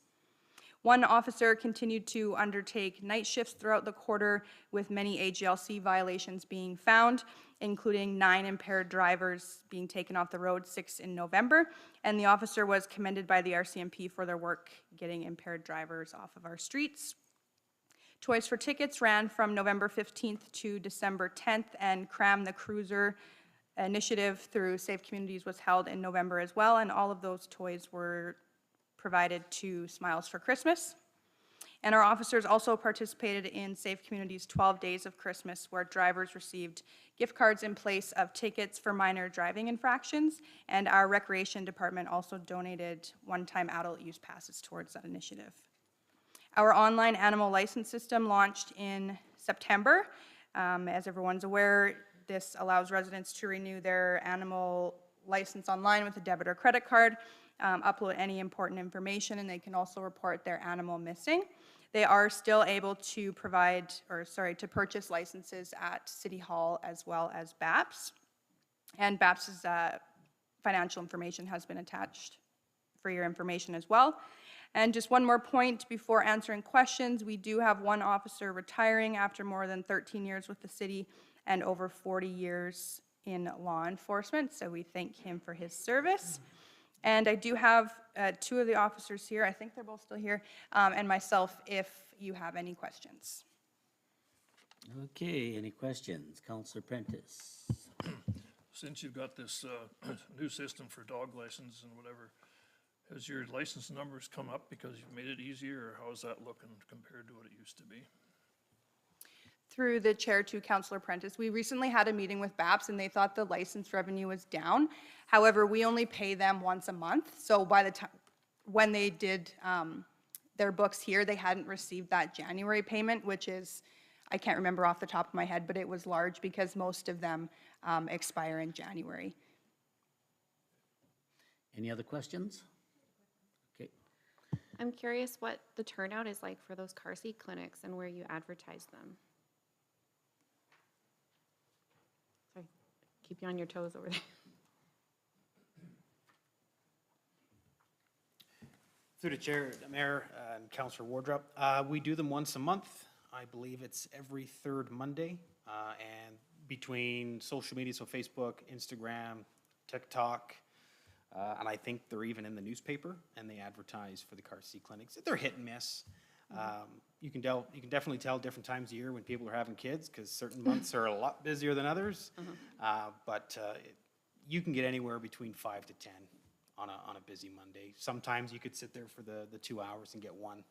One officer continued to undertake night shifts throughout the quarter, with many AGLC violations being found, including 9 impaired drivers being taken off the road, 6 in November. And the officer was commended by the RCMP for their work getting impaired drivers off of our streets. Toys for Tickets ran from November 15th to December 10th, and Cram the Cruiser initiative through Safe Communities was held in November as well, and all of those toys were provided to Smiles for Christmas. And our officers also participated in Safe Communities 12 Days of Christmas, where drivers received gift cards in place of tickets for minor driving infractions, and our recreation department also donated one-time adult use passes towards that initiative. Our online animal license system launched in September. As everyone's aware, this allows residents to renew their animal license online with a debit or credit card, upload any important information, and they can also report their animal missing. They are still able to to purchase licenses at City Hall as well as BAPS. And BAPS's financial information has been attached for your information as well. And just one more point before answering questions, we do have one officer retiring after more than 13 years with the city and over 40 years in law enforcement, so we thank him for his service. And I do have 2 of the officers here, I think they're both still here, and myself, if you have any questions. Okay, any questions? Councillor Prentice. Since you've got this new system for dog license and whatever, has your license numbers come up because you've made it easier, or how's that looking compared to what it used to be? Through the chair to Councillor Prentice, we recently had a meeting with BAPS and they thought the license revenue was down. However, we only pay them once a month, so by the time when they did their books here, they hadn't received that January payment, which is, I can't remember off the top of my head, but it was large because most of them expire in January. Any other questions? Okay. I'm curious what the turnout is like for those car seat clinics and where you advertise them. Sorry, keep you on your toes over there. Through the chair, Mayor, and Councillor Wardrop, we do them once a month. I believe it's every third Monday. And between social media, so Facebook, Instagram, TikTok, and I think they're even in the newspaper, and they advertise for the car seat clinics. They're hit and miss. You can definitely tell different times of year when people are having kids, because certain months are a lot busier than others. But you can get anywhere between 5 to 10 on a busy Monday. Sometimes you could sit there for the 2 hours and get one.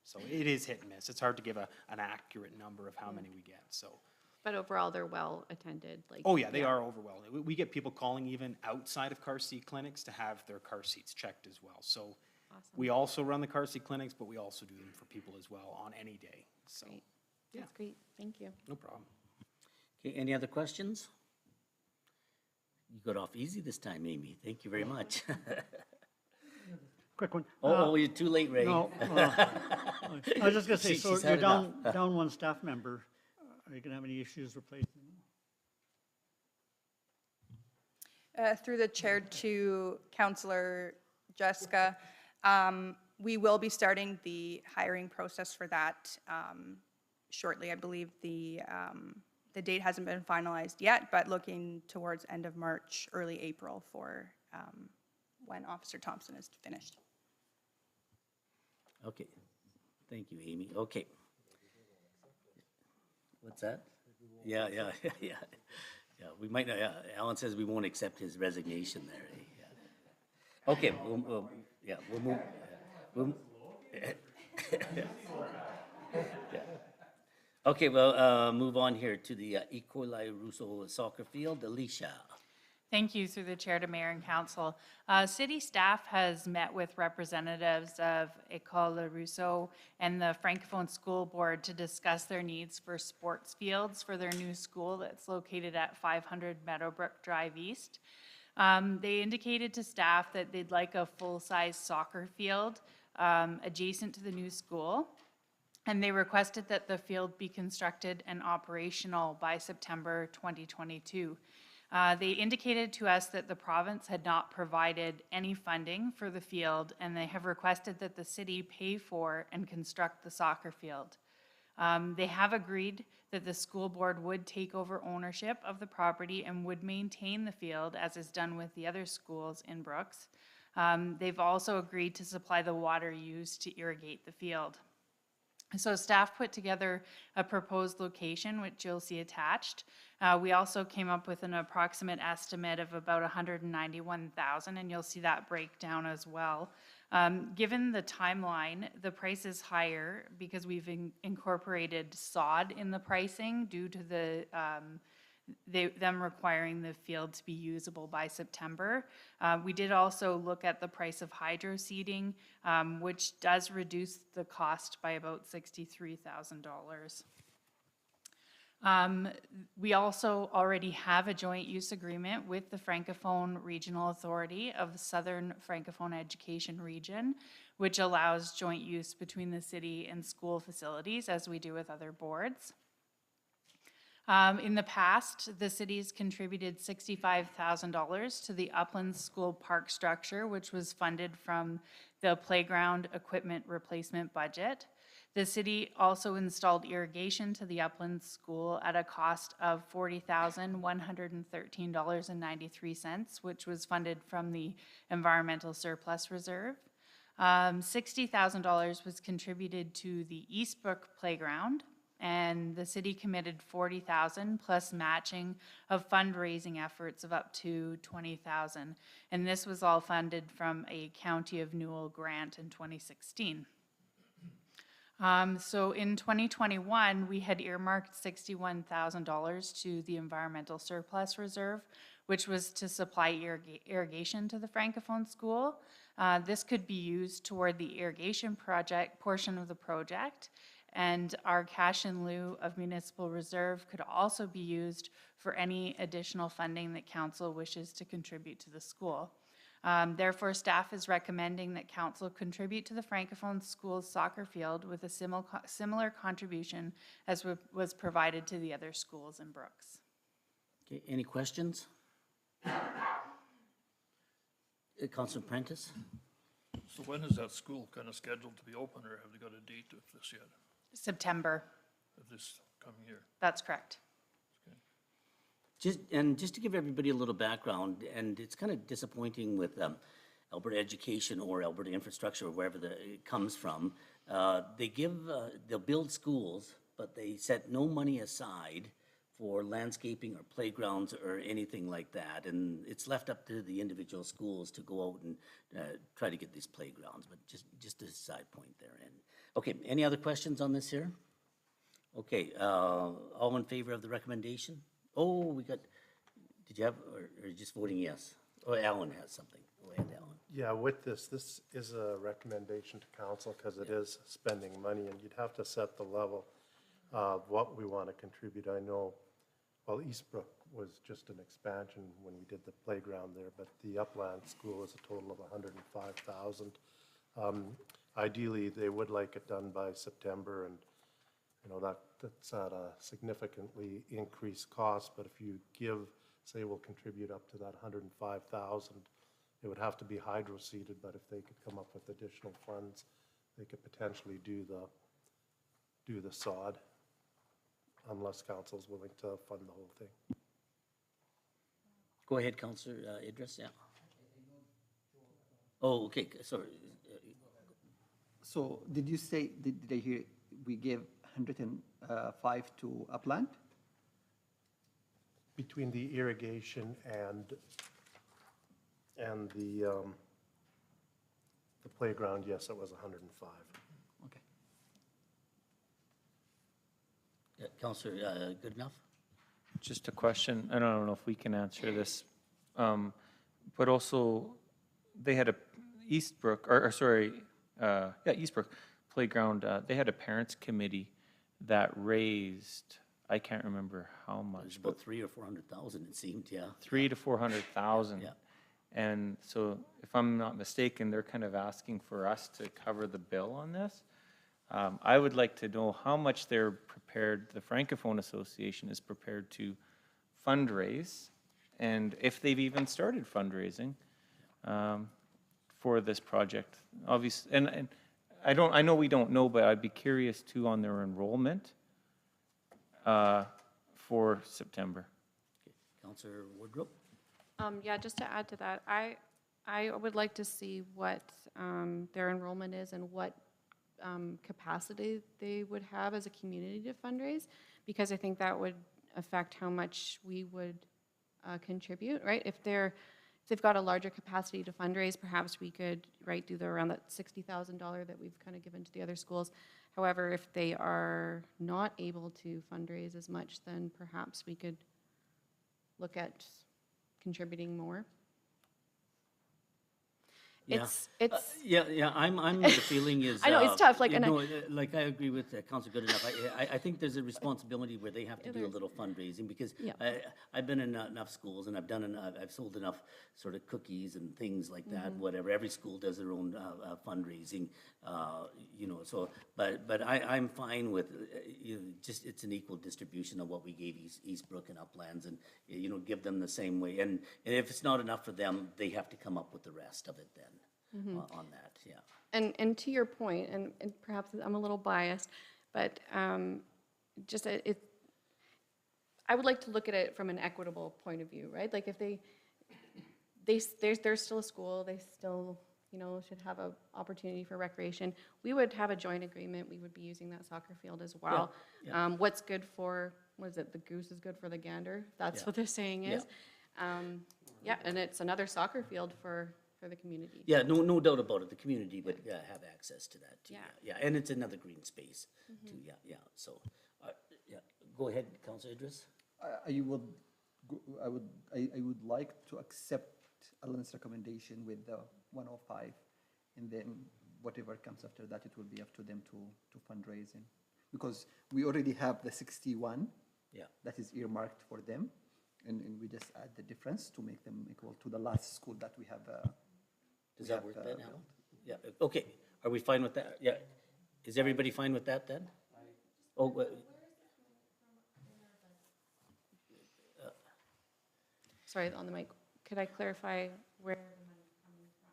So it is hit and miss. It's hard to give an accurate number of how many we get, so. But overall, they're well attended, like. Oh, yeah, they are overwhelming. We get people calling even outside of car seat clinics to have their car seats checked as well. So Awesome. we also run the car seat clinics, but we also do them for people as well on any day, so. Great. Yeah. That's great, thank you. No problem. Okay, any other questions? You got off easy this time, Amy. Thank you very much. Quick one. Oh, you're too late, Ray. No, I was just gonna say, so She's you're had enough. down one staff member. Are you gonna have any issues replacing? Through the chair to Councillor Jessica, we will be starting the hiring process for that shortly. I believe the date hasn't been finalized yet, but looking towards end of March, early April for when Officer Thompson is finished. Okay, thank you, Amy. Okay. What's that? Yeah, yeah. We might not, Alan says we won't accept his resignation there. Yeah. Okay, we'll move. Yeah. Okay, well, move on here to the Ecolai Russo soccer field. Alicia. Thank you, through the chair to mayor and council. City staff has met with representatives of École Le Rousseau and the Francophone School Board to discuss their needs for sports fields for their new school that's located at 500 Meadowbrook Drive East. They indicated to staff that they'd like a full-size soccer field adjacent to the new school. And they requested that the field be constructed and operational by September 2022. They indicated to us that the province had not provided any funding for the field, and they have requested that the city pay for and construct the soccer field. They have agreed that the school board would take over ownership of the property and would maintain the field, as is done with the other schools in Brooks. They've also agreed to supply the water used to irrigate the field. So staff put together a proposed location, which you'll see attached. We also came up with an approximate estimate of about $191,000, and you'll see that breakdown as well. Given the timeline, the price is higher because we've incorporated sod in the pricing due to the them requiring the field to be usable by September. We did also look at the price of hydro seeding, which does reduce the cost by about $63,000. We also already have a joint use agreement with the Francophone Regional Authority of the Southern Francophone Education Region, which allows joint use between the city and school facilities, as we do with other boards. In the past, the city's contributed $65,000 to the Uplands School Park structure, which was funded from the playground equipment replacement budget. The city also installed irrigation to the Uplands School at a cost of $40,113.93, which was funded from the Environmental Surplus Reserve. $60,000 was contributed to the Eastbrook Playground, and the city committed $40,000 plus matching of fundraising efforts of up to $20,000. And this was all funded from a County of Newell grant in 2016. So in 2021, we had earmarked $61,000 to the Environmental Surplus Reserve, which was to supply irrigation to the Francophone School. This could be used toward the irrigation project portion of the project, and our cash in lieu of municipal reserve could also be used for any additional funding that council wishes to contribute to the school. Therefore, staff is recommending that council contribute to the Francophone School's soccer field with a similar contribution as was provided to the other schools in Brooks. Okay, any questions? Councilor Prentice? So when is that school kind of scheduled to be open, or have they got a date of this yet, September, of this coming year? that's correct. Just to give everybody a little background, and it's kind of disappointing with Alberta Education or Alberta Infrastructure, or wherever it comes from. They'll build schools, but they set no money aside for landscaping or playgrounds or anything like that. And it's left up to the individual schools to go out and try to get these playgrounds, but just a side point there. And okay, any other questions on this here? Okay, all in favor of the recommendation? Oh, did you have, or just voting yes? Oh, Alan has something. Go ahead, Alan. Yeah, with this is a recommendation to council because it is spending money, and you'd have to set the level of what we want to contribute. I know, well, Eastbrook was just an expansion when we did the playground there, but the Upland School is a total of 105,000. Ideally, they would like it done by September, and that's at a significantly increased cost, but if you say we'll contribute up to that 105,000, it would have to be hydro-seeded, but if they could come up with additional funds, they could potentially do the sod, unless council's willing to fund the whole thing. Go ahead, Councillor Idris, yeah. Oh, okay, sorry. So did you say, did I hear, we gave 105 to Upland? Between the irrigation and the playground, yes, it was 105. Okay. Yeah, Councillor Goodenough? Just a question, and I don't know if we can answer this, but also, they had a Eastbrook Playground, they had a parents' committee that raised, I can't remember how It much, was but about 300,000 or 400,000, it seemed, yeah. 300,000 to 400,000. Yeah. And so, if I'm not mistaken, they're kind of asking for us to cover the bill on this. I would like to know how much they're prepared, the Francophone Association is prepared to fundraise, and if they've even started fundraising for this project. Obviously, and I know we don't know, but I'd be curious too on their enrollment for September. Councillor Woodrow? Yeah, just to add to that, I would like to see what their enrollment is and what capacity they would have as a community to fundraise, because I think that would affect how much we would contribute, right? If they've got a larger capacity to fundraise, perhaps we could, right, do around that $60,000 that we've kind of given to the other schools. However, if they are not able to fundraise as much, then perhaps we could look at contributing more. Yeah. It's Yeah, I'm, the feeling is. I know, it's tough, like, you and know, like, I agree with Councilor Goodenough. I think there's a responsibility where they have to do a little fundraising, because Yeah. I've been in enough schools, and I've sold enough sort of cookies and things like that, whatever. Every school does their own fundraising, so, but I'm fine with, just, it's an equal distribution of what we gave Eastbrook and Uplands, and, give them the same way. And if it's not enough for them, they have to come up with the rest of it then. On that, yeah. And to your point, and perhaps I'm a little biased, but just I would like to look at it from an equitable point of view, right? Like, if they're still a school, they still, should have an opportunity for recreation. We would have a joint agreement. We would be using that soccer field as well. Yeah. What's good for, what is it? The goose is good for the gander. That's what they're saying is. Yeah, and it's another soccer field for the community. Yeah, no doubt about it. The community would have access to that too. Yeah. Yeah, and it's another green space too. Yeah. So, yeah. Go ahead, Councilor Idris. I would like to accept Alan's recommendation with the 105, and then whatever comes after that, it will be up to them to fundraising, because we already have the 61. Yeah. That is earmarked for them, and we just add the difference to make them equal to the last school that we have. Does that work then, Alan? Yeah, okay. Are we fine with that? Yeah. Is everybody fine with that then? Oh, Sorry, on the mic. Could I clarify where the money's coming from?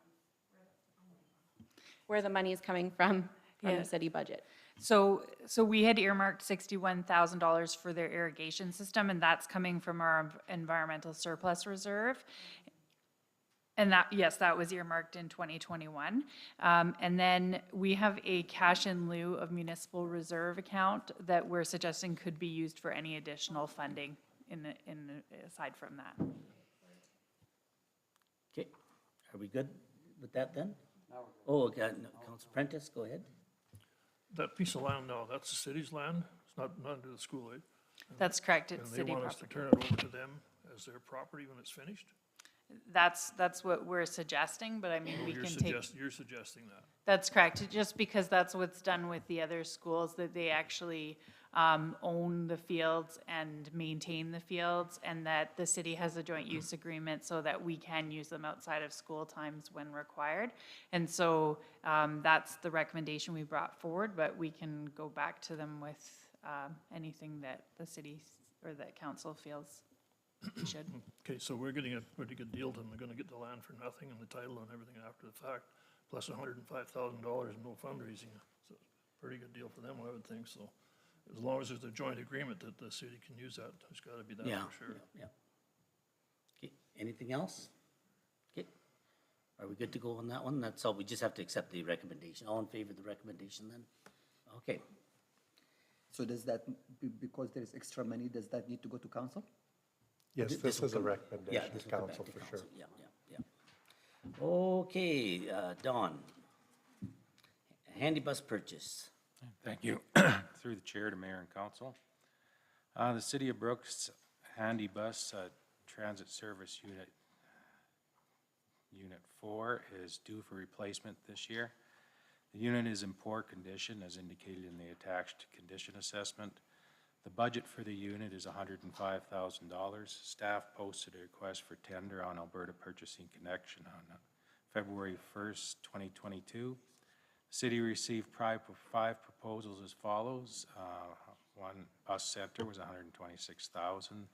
where the money is coming from Yeah. the city budget. So we had earmarked $61,000 for their irrigation system, and that's coming from our environmental surplus reserve. And that, yes, that was earmarked in 2021. And then we have a cash in lieu of municipal reserve account that we're suggesting could be used for any additional funding aside from that. Okay, are we good with that then? Oh, okay, no, Council Prentice, go ahead. That piece of land now, that's the city's land? It's not under the school aid? That's correct, it's And city they want us to property. turn it over to them as their property when it's finished? That's what we're suggesting, but I mean, we You're can take. you're suggesting that? That's correct, just because that's what's done with the other schools, that they actually own the fields and maintain the fields, and that the city has a joint use agreement so that we can use them outside of school times when required. And so that's the recommendation we brought forward, but we can go back to them with anything that the city or that council feels we should. Okay, so we're getting a pretty good deal, then they're gonna get the land for nothing and the title and everything after the fact, plus $105,000 and no fundraising. So it's a pretty good deal for them, I would think, so. As long as there's a joint agreement that the city can use that, there's gotta be that Yeah, for sure. yeah. Okay, anything else? Okay, are we good to go on that one? That's all, we just have to accept the recommendation. All in favor of the recommendation then? Okay, So does that, because there is extra money, does that need to go to council? Yes, this will is a come- yeah, recommendation this to will come back council to for sure. council. Yeah, yeah, yeah. Okay, Don. Handy bus purchase. Thank you. Through the chair to mayor and council. The City of Brooks Handy Bus Transit Service Unit 4 is due for replacement this year. The unit is in poor condition as indicated in the attached condition assessment. The budget for the unit is $105,000. Staff posted a request for tender on Alberta Purchasing Connection on February 1st, 2022. City received five proposals as follows. One bus center was $126,000.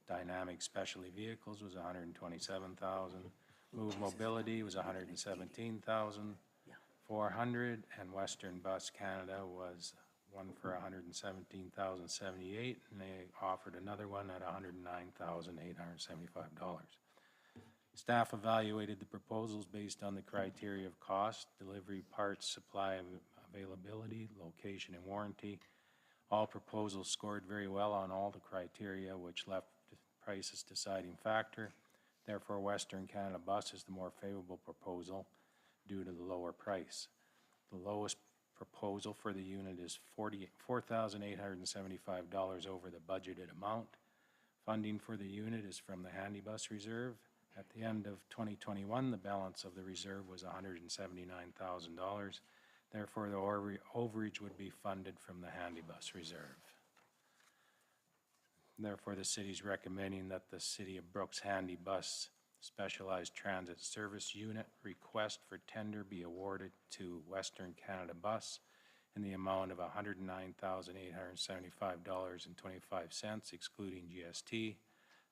Dynamic Specialty Vehicles was $127,000. Move Mobility was $117,400, and Western Bus Canada was one for $117,078, and they offered another one at $109,875. Staff evaluated the proposals based on the criteria of cost, delivery, parts, supply availability, location, and warranty. All proposals scored very well on all the criteria, which left price as deciding factor. Therefore, Western Canada Bus is the more favorable proposal due to the lower price. The lowest proposal for the unit is $4,875 over the budgeted amount. Funding for the unit is from the Handy Bus Reserve. At the end of 2021, the balance of the reserve was $179,000. Therefore, the overage would be funded from the Handy Bus Reserve. Therefore, the city is recommending that the City of Brooks Handy Bus Specialized Transit Service Unit request for tender be awarded to Western Canada Bus in the amount of $109,875.25, excluding GST.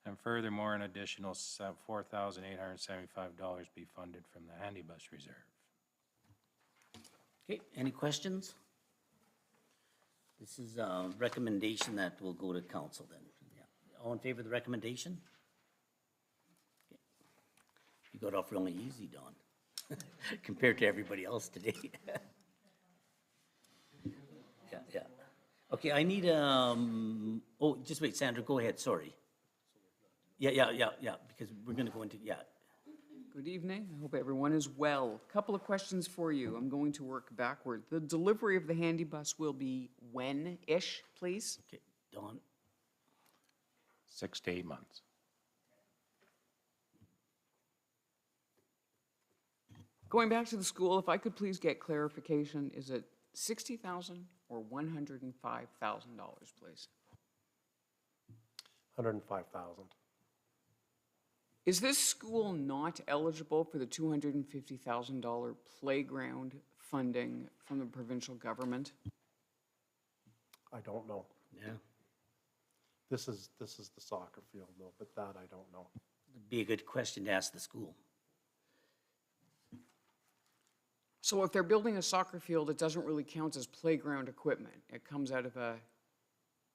And furthermore, an additional $4,875 be funded from the Handy Bus Reserve. Okay, any questions? This is a recommendation that will go to council then. Yeah. All in favor of the recommendation? Okay. You got off really easy, Don, compared to everybody else today. Yeah, yeah. Okay, I need, oh, just wait, Sandra, go ahead, sorry. Yeah, because we're gonna go into, yeah. Good evening. I hope everyone is well. Couple of questions for you. I'm going to work backward. The delivery of the handy bus will be when-ish, please? Okay, Don, 6 to 8 months. Going back to the school, if I could please get clarification, is it $60,000 or $105,000, please? 105,000. Is this school not eligible for the $250,000 playground funding from the provincial government? I don't know. yeah, This is the soccer field though, but that I don't know. it'd be a good question to ask the school. So if they're building a soccer field, it doesn't really count as playground equipment. It comes out of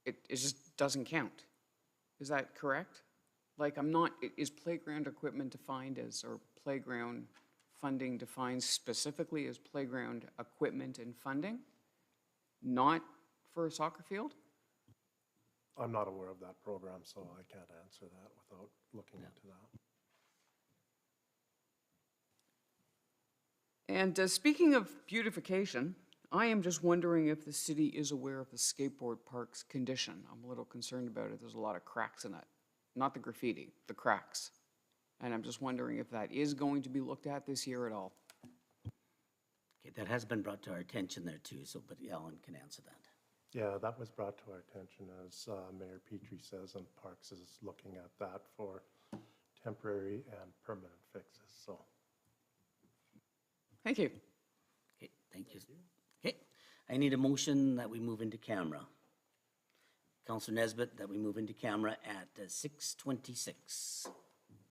it just doesn't count. Is that correct? Like, is playground equipment defined as, or playground funding defined specifically as playground equipment and funding? Not for a soccer field? I'm not aware of that program, so I can't answer that without looking into that. And speaking of beautification, I am just wondering if the city is aware of the skateboard park's condition. I'm a little concerned about it. There's a lot of cracks in it. Not the graffiti, the cracks. And I'm just wondering if that is going to be looked at this year at all. Okay, that has been brought to our attention there too, so, but Alan can answer that. Yeah, that was brought to our attention, as Mayor Petrie says, and Parks is looking at that for temporary and permanent fixes, so. Thank you. Okay, thank you. Okay, I need a motion that we move into camera. Councillor Nesbitt, that we move into camera at 6:26.